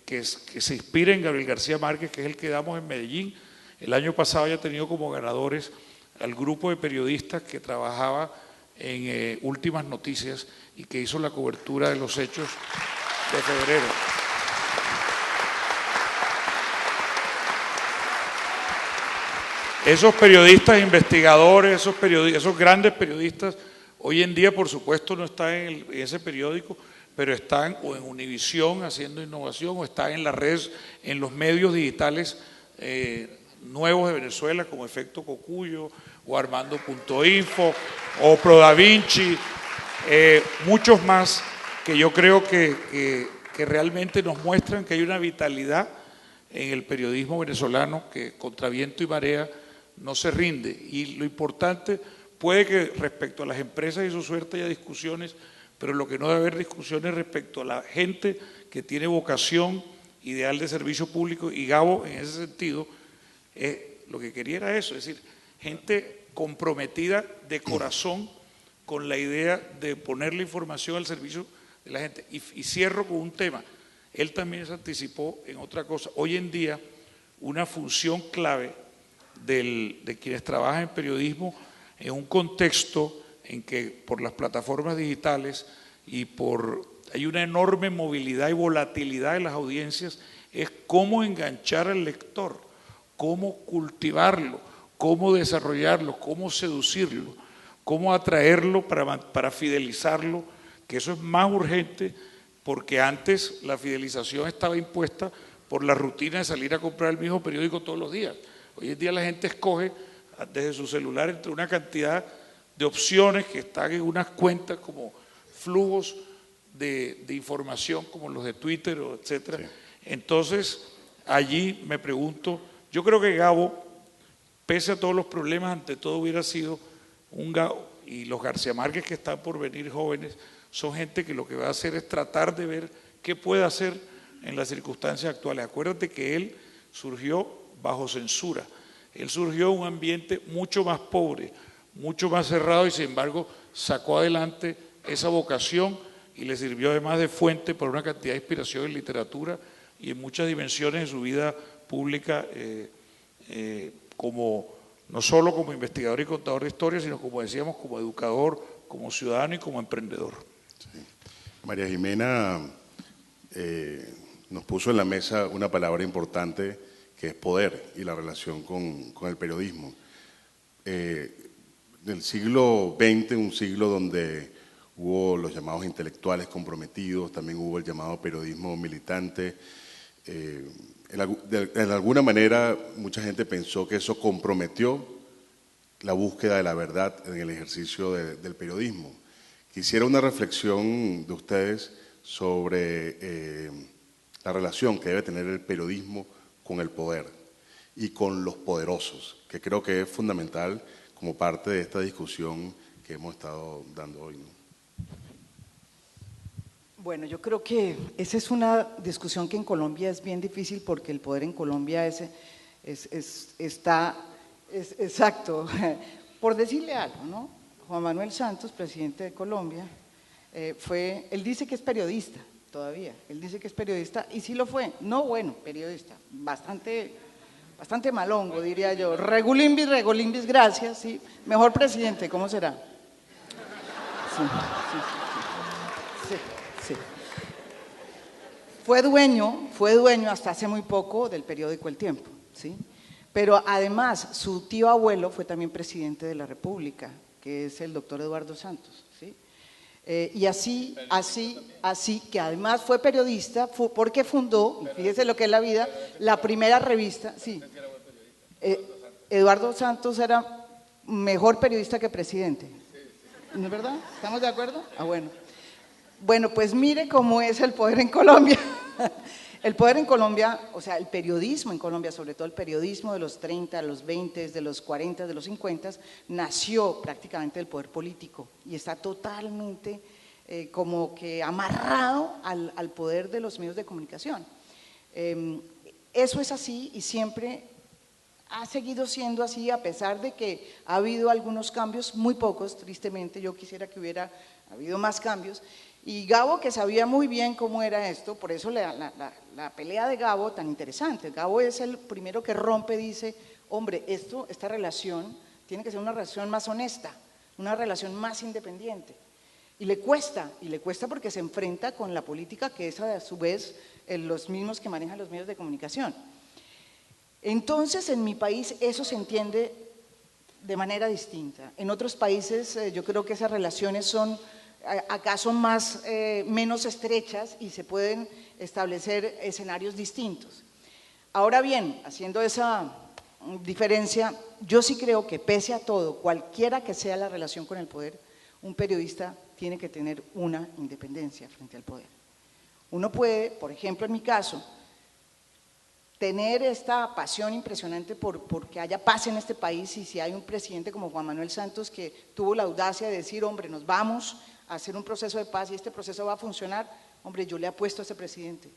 que se inspira en Gabriel García Márquez, que es el que damos en Medellín, el año pasado haya tenido como ganadores al grupo de periodistas que trabajaba en Últimas Noticias y que hizo la cobertura de los hechos de febrero. Esos periodistas investigadores, esos grandes periodistas, hoy en día por supuesto no están en ese periódico, pero están o en Univisión haciendo innovación, o están en las redes, en los medios digitales nuevos de Venezuela, como Efecto Cocuyo, o Armando.info, o ProDaVinci, muchos más que yo creo que realmente nos muestran que hay una vitalidad en el periodismo venezolano que contra viento y marea no se rinde. Y lo importante, puede que respecto a las empresas y su suerte haya discusiones, pero lo que no debe haber discusiones respecto a la gente que tiene vocación ideal de servicio público, y Gabo en ese sentido lo que quería era eso, es decir, gente comprometida de corazón con la idea de poner la información al servicio de la gente. Y cierro con un tema, él también se anticipó en otra cosa. Hoy en día una función clave de quienes trabajan en periodismo en un contexto en que por las plataformas digitales hay una enorme movilidad y volatilidad de las audiencias, es cómo enganchar al lector, cómo cultivarlo, cómo desarrollarlo, cómo seducirlo, cómo atraerlo para fidelizarlo, que eso es más urgente porque antes la fidelización estaba impuesta por la rutina de salir a comprar el mismo periódico todos los días. Hoy en día la gente escoge desde su celular entre una cantidad de opciones que están en unas cuentas como flujos de información como los de Twitter, etcétera. Sí. Entonces, allí me pregunto, yo creo que Gabo, pese a todos los problemas, ante todo hubiera sido un Gabo, y los García Márquez que están por venir jóvenes, son gente que lo que va a hacer es tratar de ver qué puede hacer en las circunstancias actuales. Acuérdate que él, surgió bajo censura. Él surgió en un ambiente mucho más pobre, mucho más cerrado y sin embargo sacó adelante esa vocación y le sirvió además de fuente para una cantidad de inspiración en literatura y en muchas dimensiones de su vida pública, como, no solo como investigador y contador de historias, sino como decíamos, como educador, como ciudadano y como emprendedor. Sí. María Jimena nos puso en la mesa una palabra importante que es poder y la relación con el periodismo. Del siglo XX, un siglo donde hubo los llamados intelectuales comprometidos, también hubo el llamado periodismo militante. De alguna manera, mucha gente pensó que eso comprometió la búsqueda de la verdad en el ejercicio del periodismo. Quisiera una reflexión de ustedes sobre la relación que debe tener el periodismo con el poder y con los poderosos, que creo que es fundamental como parte de esta discusión que hemos estado dando hoy, ¿no? Bueno, yo creo que esa es una discusión que en Colombia es bien difícil porque el poder en Colombia está exacto. Por decirle algo, ¿no? Juan Manuel Santos, presidente de Colombia, él dice que es periodista todavía, él dice que es periodista y sí lo fue, no bueno, periodista, bastante malongo diría yo, regulimbis, gracias, sí, mejor presidente, ¿cómo será? Sí. Fue dueño hasta hace muy poco del periódico El Tiempo, ¿sí? Pero además su tío abuelo fue también presidente de la República, que es el doctor Eduardo Santos, ¿sí? Y así, que además fue periodista, porque fundó, y fíjese lo que es la vida, la primera revista, sí. Eduardo Santos era mejor periodista que presidente, ¿no es verdad? ¿Estamos de acuerdo? Ah, bueno. Bueno, pues mire cómo es el poder en Colombia. El poder en Colombia, o sea, el periodismo en Colombia, sobre todo el periodismo de los 30, de los 20, de los 40, de los 50, nació prácticamente del poder político y está totalmente como que amarrado al poder de los medios de comunicación. Eso es así y siempre ha seguido siendo así, a pesar de que ha habido algunos cambios, muy pocos, tristemente. Yo quisiera que hubiera habido más cambios. Y Gabo, que sabía muy bien cómo era esto, por eso la pelea de Gabo tan interesante. Gabo es el primero que rompe, dice, hombre, esta relación tiene que ser una relación más honesta, una relación más independiente. Y le cuesta porque se enfrenta con la política, que es a su vez los mismos que manejan los medios de comunicación. Entonces, en mi país eso se entiende de manera distinta. En otros países yo creo que esas relaciones son acaso menos estrechas y se pueden establecer escenarios distintos. Ahora bien, haciendo esa diferencia, yo sí creo que pese a todo, cualquiera que sea la relación con el poder, un periodista tiene que tener una independencia frente al poder. Uno puede, por ejemplo en mi caso, tener esta pasión impresionante porque haya paz en este país, y si hay un presidente como Juan Manuel Santos que tuvo la audacia de decir, hombre, nos vamos a hacer un proceso de paz y este proceso va a funcionar, hombre, yo le apuesto a ese presidente.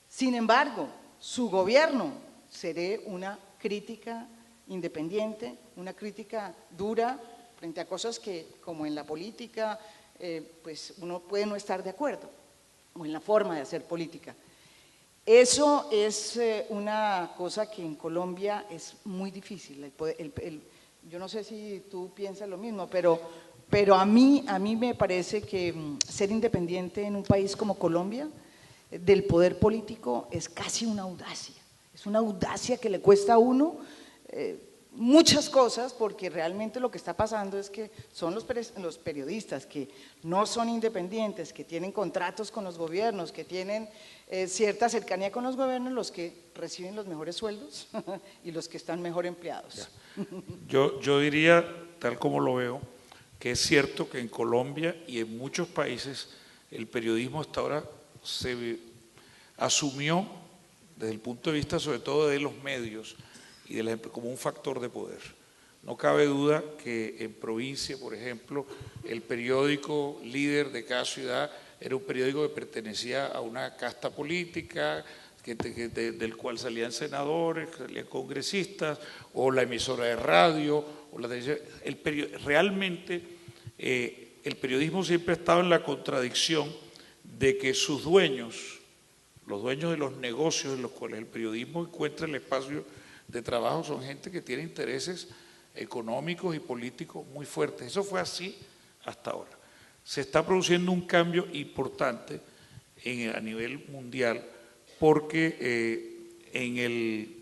Sin embargo, su gobierno, seré una crítica independiente, una crítica dura frente a cosas que, como en la política, pues uno puede no estar de acuerdo, o en la forma de hacer política. Eso es una cosa que en Colombia es muy difícil. Yo no sé si tú piensas lo mismo, pero a mí me parece que ser independiente en un país como Colombia, del poder político, es casi una audacia. Es una audacia que le cuesta a uno muchas cosas, porque realmente lo que está pasando es que son los periodistas que no son independientes, que tienen contratos con los gobiernos, que tienen cierta cercanía con los gobiernos, los que reciben los mejores sueldos y los que están mejor empleados. Yo diría, tal como lo veo, que es cierto que en Colombia y en muchos países el periodismo hasta ahora se asumió desde el punto de vista sobre todo de los medios y como un factor de poder. No cabe duda que en provincia, por ejemplo, el periódico líder de cada ciudad era un periódico que pertenecía a una casta política, del cual salían senadores, salían congresistas, o la emisora de radio, o la televisión. Realmente el periodismo siempre ha estado en la contradicción de que sus dueños, los dueños de los negocios en los cuales el periodismo encuentra el espacio de trabajo, son gente que tiene intereses económicos y políticos muy fuertes. Eso fue así hasta ahora. Se está produciendo un cambio importante a nivel mundial porque el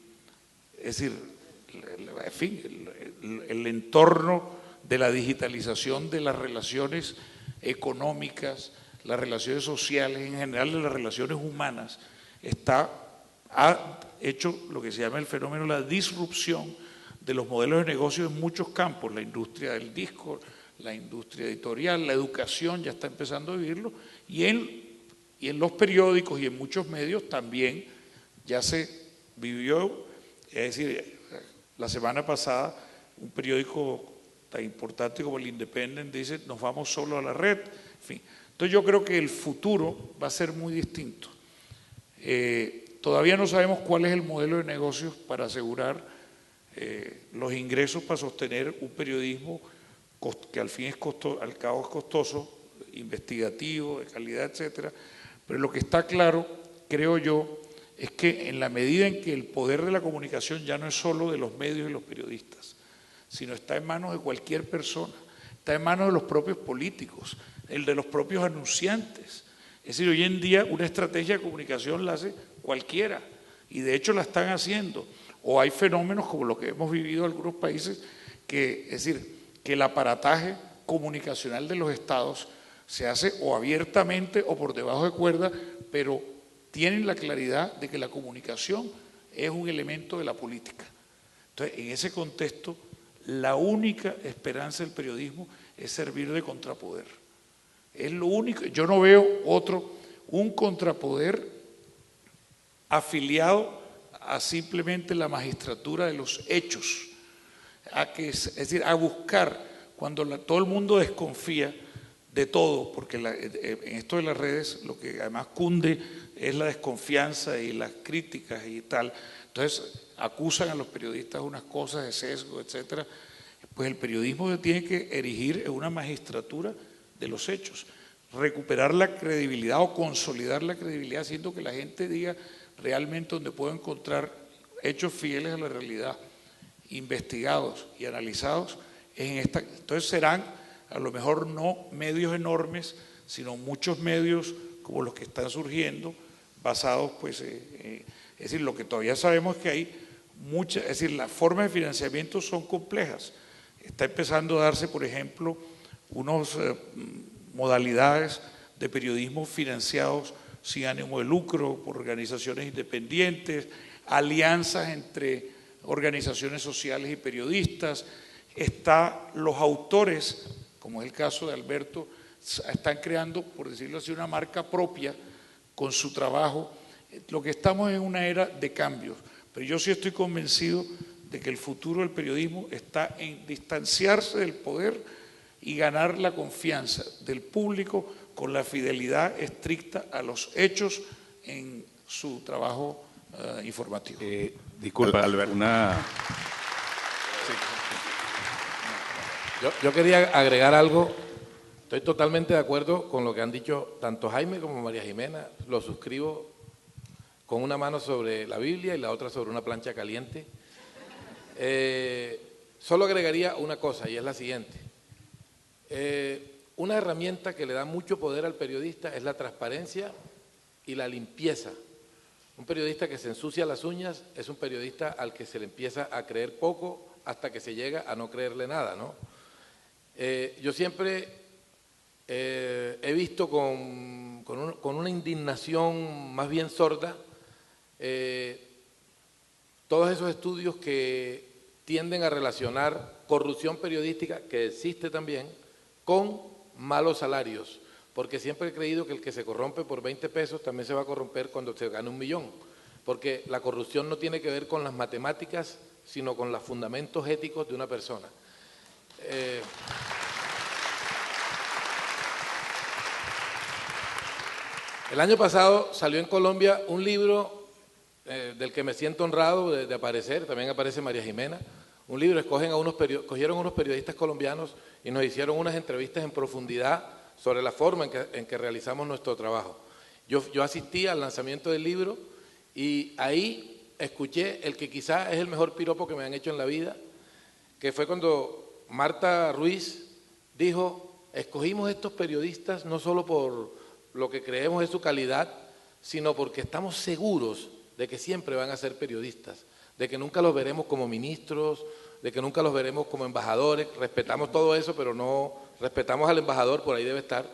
entorno de la digitalización de las relaciones económicas, las relaciones sociales, en general de las relaciones humanas, ha hecho lo que se llama el fenómeno de la disrupción de los modelos de negocio en muchos campos, la industria del disco, la industria editorial, la educación ya está empezando a vivirlo, y en los periódicos y en muchos medios también ya se vivió. Es decir, la semana pasada un periódico tan importante como el Independent dice: nos vamos solo a la red, en fin. Entonces yo creo que el futuro va a ser muy distinto. Todavía no sabemos cuál es el modelo de negocios para asegurar los ingresos para sostener un periodismo que al fin al cabo es costoso, investigativo, de calidad, etcétera. Pero lo que está claro, creo yo, es que en la medida en que el poder de la comunicación ya no es solo de los medios y los periodistas, sino está en manos de cualquier persona, está en manos de los propios políticos, el de los propios anunciantes. Es decir, hoy en día una estrategia de comunicación la hace cualquiera, y de hecho la están haciendo. O hay fenómenos como lo que hemos vivido en algunos países, es decir, que el aparataje comunicacional de los estados se hace o abiertamente o por debajo de cuerda, pero tienen la claridad de que la comunicación es un elemento de la política. Entonces, en ese contexto, la única esperanza del periodismo es servir de contrapoder. Es lo único. Yo no veo un contrapoder afiliado a simplemente la magistratura de los hechos, es decir, a buscar, cuando todo el mundo desconfía de todo, porque en esto de las redes lo que además cunde es la desconfianza y las críticas y tal. Entonces acusan a los periodistas unas cosas de sesgo, etcétera. Pues el periodismo se tiene que erigir en una magistratura de los hechos, recuperar la credibilidad o consolidar la credibilidad, haciendo que la gente diga realmente donde puedo encontrar hechos fieles a la realidad, investigados y analizados en esta. Entonces serán a lo mejor no medios enormes, sino muchos medios como los que están surgiendo, basados pues, es decir, lo que todavía sabemos es que hay muchas, es decir, las formas de financiamiento son complejas. Está empezando a darse, por ejemplo, unas modalidades de periodismo financiados sin ánimo de lucro por organizaciones independientes, alianzas entre organizaciones sociales y periodistas. Los autores, como es el caso de Alberto, están creando, por decirlo así, una marca propia con su trabajo. Lo que estamos es en una era de cambios, pero yo sí estoy convencido de que el futuro del periodismo está en distanciarse del poder y ganar la confianza del público con la fidelidad estricta a los hechos en su trabajo informativo. Disculpa, Alberto. Yo quería agregar algo. Estoy totalmente de acuerdo con lo que han dicho tanto Jaime como María Jimena. Lo suscribo con una mano sobre la Biblia y la otra sobre una plancha caliente. Solo agregaría una cosa, y es la siguiente. Una herramienta que le da mucho poder al periodista es la transparencia y la limpieza. Un periodista que se ensucia las uñas es un periodista al que se le empieza a creer poco hasta que se llega a no creerle nada, ¿no? Yo siempre he visto con una indignación más bien sorda todos esos estudios que tienden a relacionar corrupción periodística, que existe también, con malos salarios, porque siempre he creído que el que se corrompe por 20 pesos también se va a corromper cuando se gane 1 millón, porque la corrupción no tiene que ver con las matemáticas, sino con los fundamentos éticos de una persona. El año pasado salió en Colombia un libro del que me siento honrado de aparecer, también aparece María Jimena. Un libro, cogieron unos periodistas colombianos y nos hicieron unas entrevistas en profundidad sobre la forma en que realizamos nuestro trabajo. Yo asistí al lanzamiento del libro y ahí escuché el que quizás es el mejor piropo que me han hecho en la vida, que fue cuando Marta Ruiz dijo: escogimos estos periodistas no solo por lo que creemos es su calidad, sino porque estamos seguros de que siempre van a ser periodistas, de que nunca los veremos como ministros, de que nunca los veremos como embajadores. Respetamos todo eso, pero no respetamos al embajador, por ahí debe estar.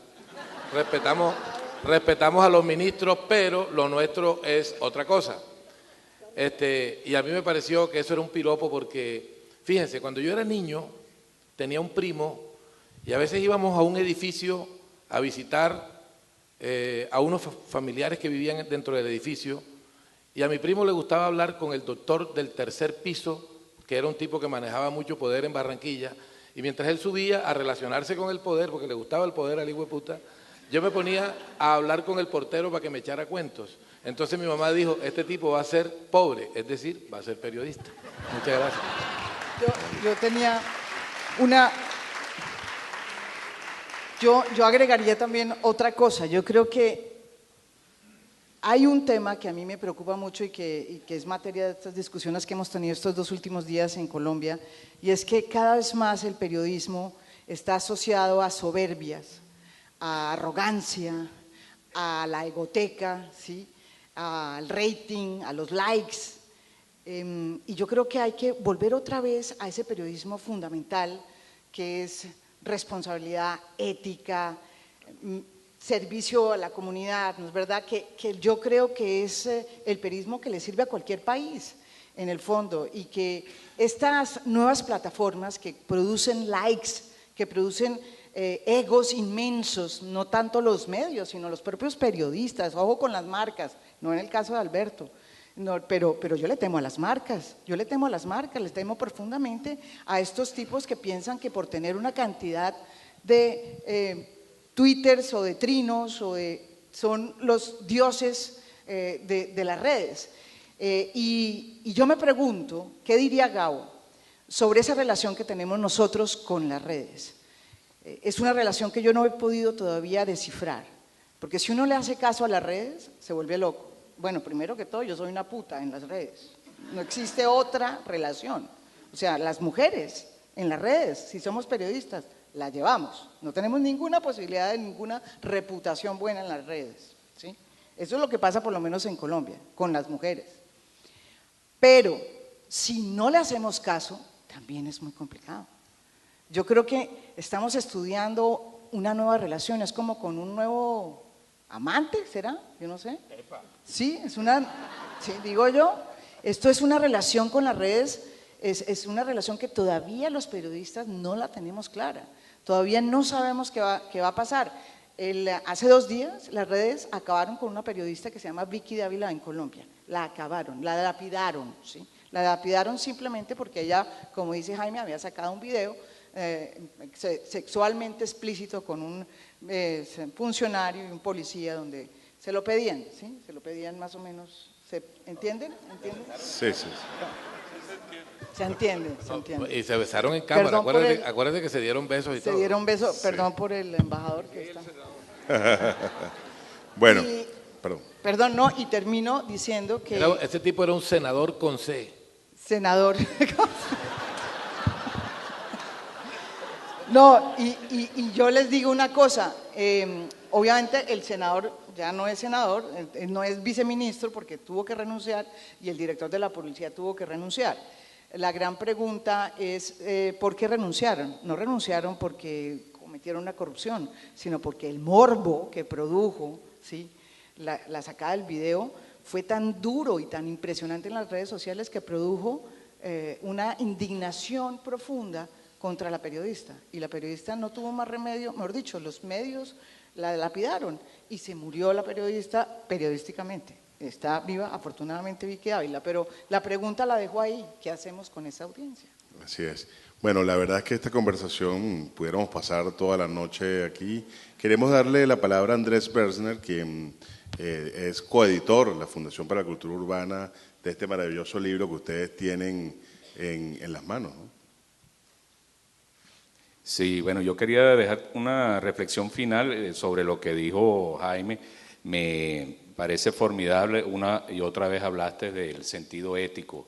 Respetamos a los ministros, pero lo nuestro es otra cosa. Y a mí me pareció que eso era un piropo porque, fíjense, cuando yo era niño tenía un primo y a veces íbamos a un edificio a visitar a unos familiares que vivían dentro del edificio, y a mi primo le gustaba hablar con el doctor del tercer piso, que era un tipo que manejaba mucho poder en Barranquilla, y mientras él subía a relacionarse con el poder, porque le gustaba el poder al hijo de puta, yo me ponía a hablar con el portero para que me echara cuentos. Entonces mi mamá dijo: este tipo va a ser pobre, es decir, va a ser periodista. Muchas gracias. Yo tenía una... Yo agregaría también otra cosa. Yo creo que hay un tema que a mí me preocupa mucho y que es materia de estas discusiones que hemos tenido estos 2 últimos días en Colombia, y es que cada vez más el periodismo está asociado a soberbias, a arrogancia, a la egoteca, ¿sí?, al rating, a los likes. Y yo creo que hay que volver otra vez a ese periodismo fundamental que es responsabilidad ética, servicio a la comunidad, ¿no es verdad? Que yo creo que es el periodismo que le sirve a cualquier país, en el fondo, y que estas nuevas plataformas que producen likes, que producen egos inmensos, no tanto los medios, sino los propios periodistas, ojo con las marcas, no en el caso de Alberto, no, pero yo le temo a las marcas, les temo profundamente a estos tipos que piensan que por tener una cantidad de twitters o de trinos son los dioses de las redes. Y yo me pregunto, ¿qué diría Gabo sobre esa relación que tenemos nosotros con las redes? Es una relación que yo no he podido todavía descifrar, porque si uno le hace caso a las redes, se vuelve loco. Bueno, primero que todo, yo soy una puta en las redes, no existe otra relación. O sea, las mujeres en las redes, si somos periodistas, la llevamos, no tenemos ninguna posibilidad de ninguna reputación buena en las redes, ¿sí? Eso es lo que pasa por lo menos en Colombia, con las mujeres. Pero si no le hacemos caso, también es muy complicado. Yo creo que estamos estudiando una nueva relación, es como con un nuevo amante, ¿será? Yo no sé. Sí, sí, digo yo, esto es una relación con las redes, es una relación que todavía los periodistas no la tenemos clara, todavía no sabemos qué va a pasar. Hace 2 días las redes acabaron con una periodista que se llama Vicky Dávila en Colombia, la acabaron, la lapidaron, ¿sí? La lapidaron simplemente porque ella, como dice Jaime, había sacado un video sexualmente explícito con un funcionario y un policía donde se lo pedían, ¿sí? Se lo pedían más o menos, ¿entienden? Sí, sí. Se entiende. Y se besaron en cámara, acuérdate que se dieron besos y todo. Se dieron besos, perdón por el embajador que está. Bueno, perdón. Perdón, no, y termino diciendo que… Ese tipo era un senador con C. Senador. No, y yo les digo una cosa, obviamente el senador ya no es senador, no es viceministro porque tuvo que renunciar y el director de la policía tuvo que renunciar. La gran pregunta es, ¿por qué renunciaron? No renunciaron porque cometieron una corrupción, sino porque el morbo que produjo, ¿sí?, la sacada del video fue tan duro y tan impresionante en las redes sociales que produjo una indignación profunda contra la periodista, y la periodista no tuvo más remedio, mejor dicho, los medios la lapidaron y se murió la periodista periodísticamente. Está viva, afortunadamente, Vicky Dávila, pero la pregunta la dejo ahí, ¿qué hacemos con esa audiencia? Así es. Bueno, la verdad es que esta conversación pudiéramos pasar toda la noche aquí. Queremos darle la palabra a Andrés Berzner, quien es coeditor, la Fundación para la Cultura Urbana, de este maravilloso libro que ustedes tienen en las manos, ¿no? Sí, bueno, yo quería dejar una reflexión final sobre lo que dijo Jaime. Me parece formidable, una y otra vez hablaste del sentido ético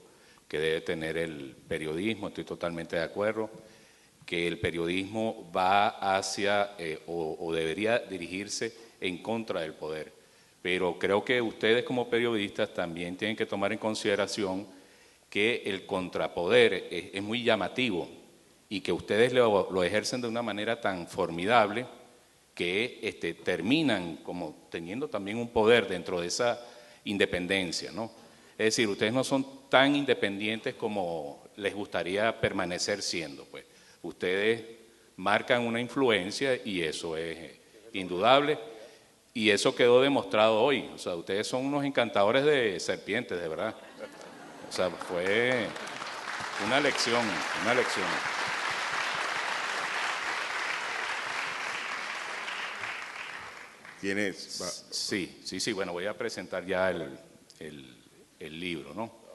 que debe tener el periodismo, estoy totalmente de acuerdo, que el periodismo va hacia o debería dirigirse en contra del poder. Pero creo que ustedes como periodistas también tienen que tomar en consideración que el contrapoder es muy llamativo y que ustedes lo ejercen de una manera tan formidable que terminan como teniendo también un poder dentro de esa independencia, ¿no? Es decir, ustedes no son tan independientes como les gustaría permanecer siendo, pues. Ustedes marcan una influencia y eso es indudable y eso quedó demostrado hoy. O sea, ustedes son unos encantadores de serpientes, de verdad. O sea, fue una lección, una lección. ¿Tienes? Sí, bueno, voy a presentar ya el libro, ¿no?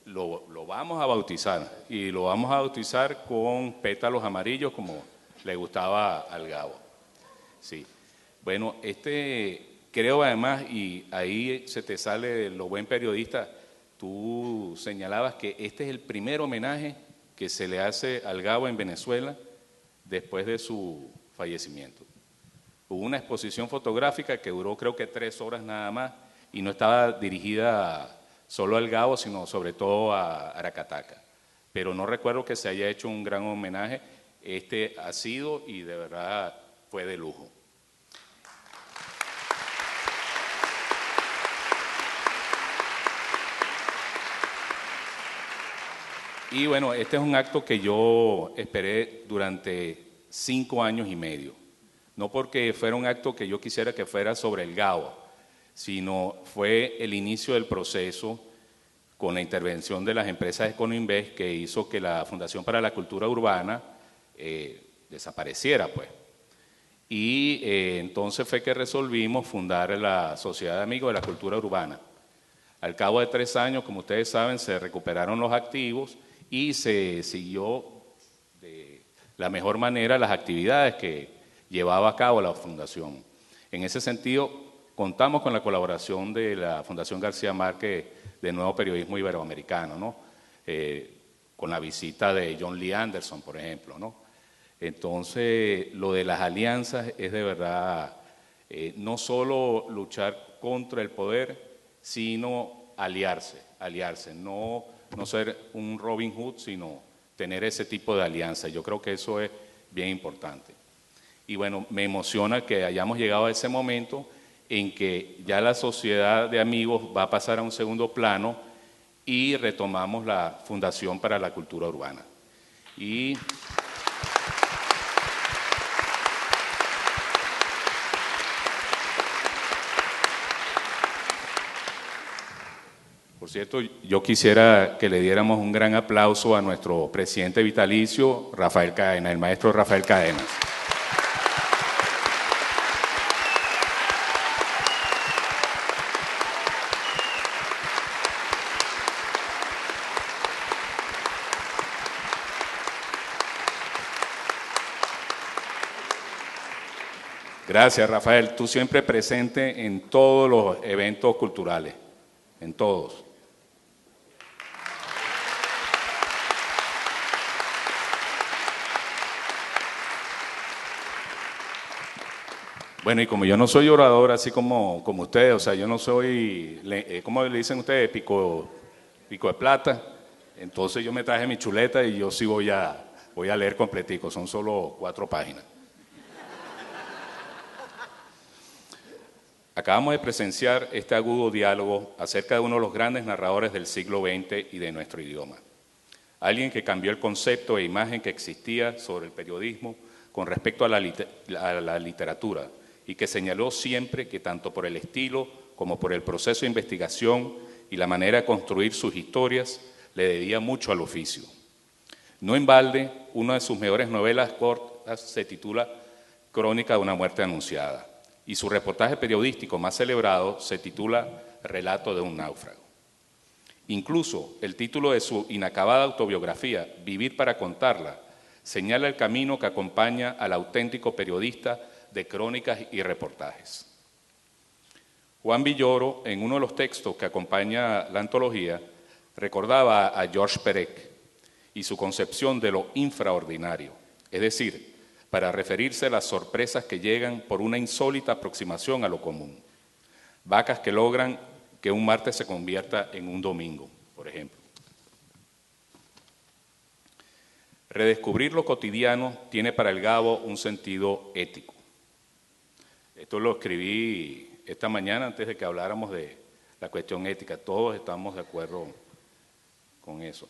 Lo vamos a bautizar y lo vamos a bautizar con pétalos amarillos como le gustaba al Gabo. Sí. Bueno, creo además, y ahí se te sale lo buen periodista, tú señalabas que este es el primer homenaje que se le hace al Gabo en Venezuela después de su fallecimiento. Hubo una exposición fotográfica que duró creo que 3 horas nada más y no estaba dirigida solo al Gabo, sino sobre todo a Aracataca. Pero no recuerdo que se haya hecho un gran homenaje. Este ha sido y de verdad fue de lujo. Y bueno, este es un acto que yo esperé durante 5 años y medio. No porque fuera un acto que yo quisiera que fuera sobre el Gabo, sino fue el inicio del proceso con la intervención de las empresas Econoinvest que hizo que la Fundación para la Cultura Urbana desapareciera, pues. Y entonces fue que resolvimos fundar la Sociedad de Amigos de la Cultura Urbana. Al cabo de 3 años, como ustedes saben, se recuperaron los activos y se siguió de la mejor manera las actividades que llevaba a cabo la Fundación. En ese sentido, contamos con la colaboración de la Fundación García Márquez de Nuevo Periodismo Iberoamericano, ¿no? Con la visita de John Lee Anderson, por ejemplo, ¿no? Entonces, lo de las alianzas es de verdad no solo luchar contra el poder, sino aliarse, no ser un Robin Hood, sino tener ese tipo de alianza. Yo creo que eso es bien importante. Y bueno, me emociona que hayamos llegado a ese momento en que ya la sociedad de amigos va a pasar a un segundo plano y retomamos la Fundación para la Cultura Urbana. Y por cierto, yo quisiera que le diéramos un gran aplauso a nuestro presidente vitalicio, Rafael Cadena, el maestro Rafael Cadenas. Gracias, Rafael. Tú siempre presente en todos los eventos culturales, en todos. Bueno, y como yo no soy orador así como ustedes, o sea, yo no soy, ¿cómo le dicen ustedes? Pico de plata. Entonces yo me traje mi chuleta y yo sí voy a leer completico, son solo 4 páginas. Acabamos de presenciar este agudo diálogo acerca de uno de los grandes narradores del siglo XX y de nuestro idioma. Alguien que cambió el concepto e imagen que existía sobre el periodismo con respecto a la literatura y que señaló siempre que tanto por el estilo como por el proceso de investigación y la manera de construir sus historias le debía mucho al oficio. No en balde, una de sus mejores novelas cortas se titula Crónica de una muerte anunciada. y su reportaje periodístico más celebrado se titula Relato de un náufrago. Incluso el título de su inacabada autobiografía, Vivir para contarla, señala el camino que acompaña al auténtico periodista de crónicas y reportajes. Juan Villoro, en uno de los textos que acompaña la antología, recordaba a Georges Perec y su concepción de lo infraordinario, es decir, para referirse a las sorpresas que llegan por una insólita aproximación a lo común. Vacas que logran que un martes se convierta en un domingo, por ejemplo. Redescubrir lo cotidiano tiene para el Gabo un sentido ético. Esto lo escribí esta mañana antes de que habláramos de la cuestión ética. Todos estamos de acuerdo con eso.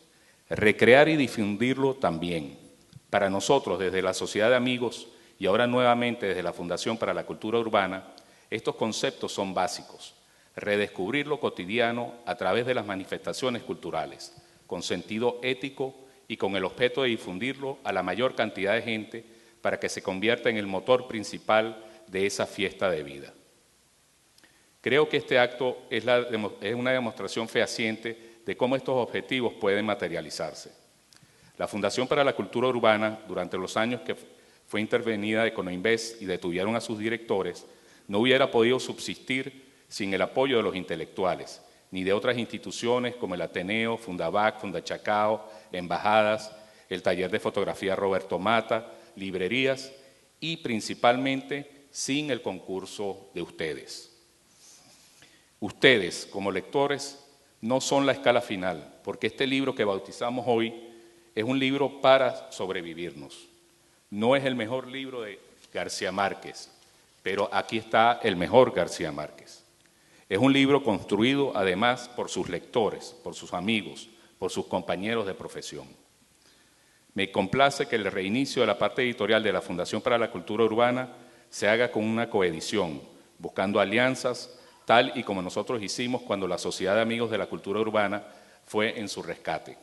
Recrear y difundirlo también. Para nosotros, desde la Sociedad de Amigos y ahora nuevamente desde la Fundación para la Cultura Urbana, estos conceptos son básicos. Redescubrir lo cotidiano a través de las manifestaciones culturales, con sentido ético y con el objeto de difundirlo a la mayor cantidad de gente para que se convierta en el motor principal de esa fiesta de vida. Creo que este acto es una demostración fehaciente de cómo estos objetivos pueden materializarse. La Fundación para la Cultura Urbana, durante los años que fue intervenida de Econoinvest y detuvieron a sus directores, no hubiera podido subsistir sin el apoyo de los intelectuales, ni de otras instituciones como el Ateneo, Fundavac, Fundachacao, embajadas, el taller de fotografía Roberto Mata, librerías y principalmente sin el concurso de ustedes. Ustedes, como lectores, no son la escala final, porque este libro que bautizamos hoy es un libro para sobrevivirnos. No es el mejor libro de García Márquez, pero aquí está el mejor García Márquez. Es un libro construido además por sus lectores, por sus amigos, por sus compañeros de profesión. Me complace que el reinicio de la parte editorial de la Fundación para la Cultura Urbana se haga con una coedición, buscando alianzas, tal y como nosotros hicimos cuando la Sociedad de Amigos de la Cultura Urbana fue en su rescate.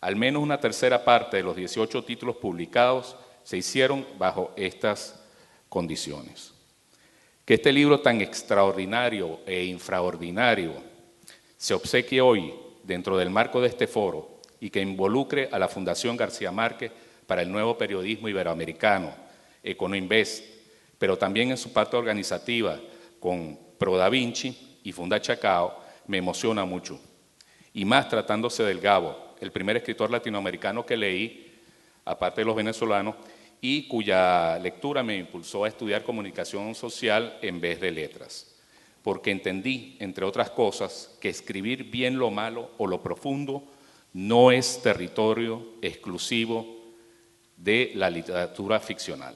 Al menos una tercera parte de los 18 títulos publicados se hicieron bajo estas condiciones. Que este libro tan extraordinario e infraordinario se obsequie hoy dentro del marco de este foro y que involucre a la Fundación García Márquez para el Nuevo Periodismo Iberoamericano, Econoinvest, pero también en su parte organizativa con Pro Da Vinci y Fundachacao, me emociona mucho. Y más tratándose del Gabo, el primer escritor latinoamericano que leí, aparte de los venezolanos, y cuya lectura me impulsó a estudiar comunicación social en vez de letras. Porque entendí, entre otras cosas, que escribir bien lo malo o lo profundo no es territorio exclusivo de la literatura ficcional.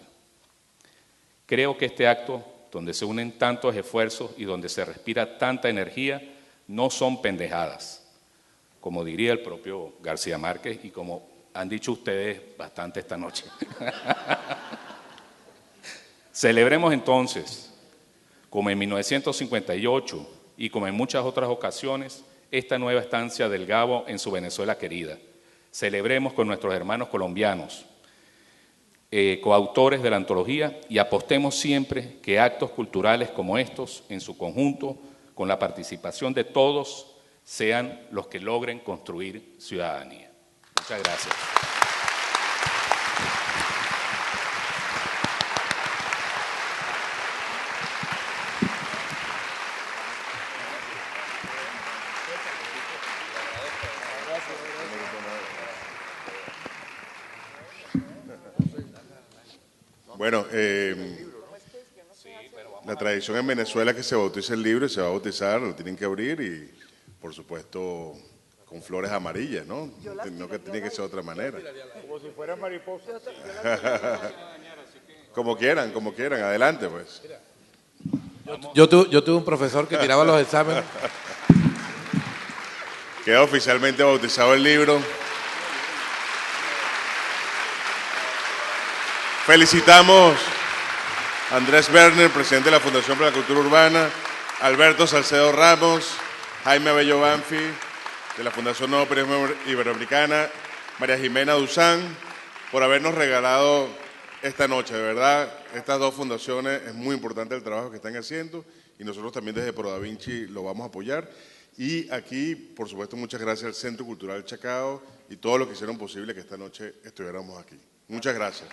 Creo que este acto, donde se unen tantos esfuerzos y donde se respira tanta energía, no son pendejadas, como diría el propio García Márquez y como han dicho ustedes bastante esta noche. Celebremos entonces, como en 1958 y como en muchas otras ocasiones, esta nueva estancia del Gabo en su Venezuela querida. Celebremos con nuestros hermanos colombianos, coautores de la antología, y apostemos siempre que actos culturales como estos, en su conjunto, con la participación de todos, sean los que logren construir ciudadanía. Muchas gracias. Bueno, la tradición en Venezuela es que se bautiza el libro y se va a bautizar, lo tienen que abrir y, por supuesto, con flores amarillas, ¿no? No que tiene que ser de otra manera. Como si fueran mariposas. Como quieran, adelante pues. Yo tuve un profesor que tiraba los exámenes. Queda oficialmente bautizado el libro. Felicitamos a Andrés Werner, presidente de la Fundación para la Cultura Urbana, Alberto Salcedo Ramos, Jaime Abello Banfi, de la Fundación Nuevo Periodismo Iberoamericana, María Jimena Duzán, por habernos regalado esta noche. De verdad, estas dos fundaciones, es muy importante el trabajo que están haciendo y nosotros también desde ProDaVinci lo vamos a apoyar. Y aquí, por supuesto, muchas gracias al Centro Cultural Chacao y todos los que hicieron posible que esta noche estuviéramos aquí. Muchas gracias.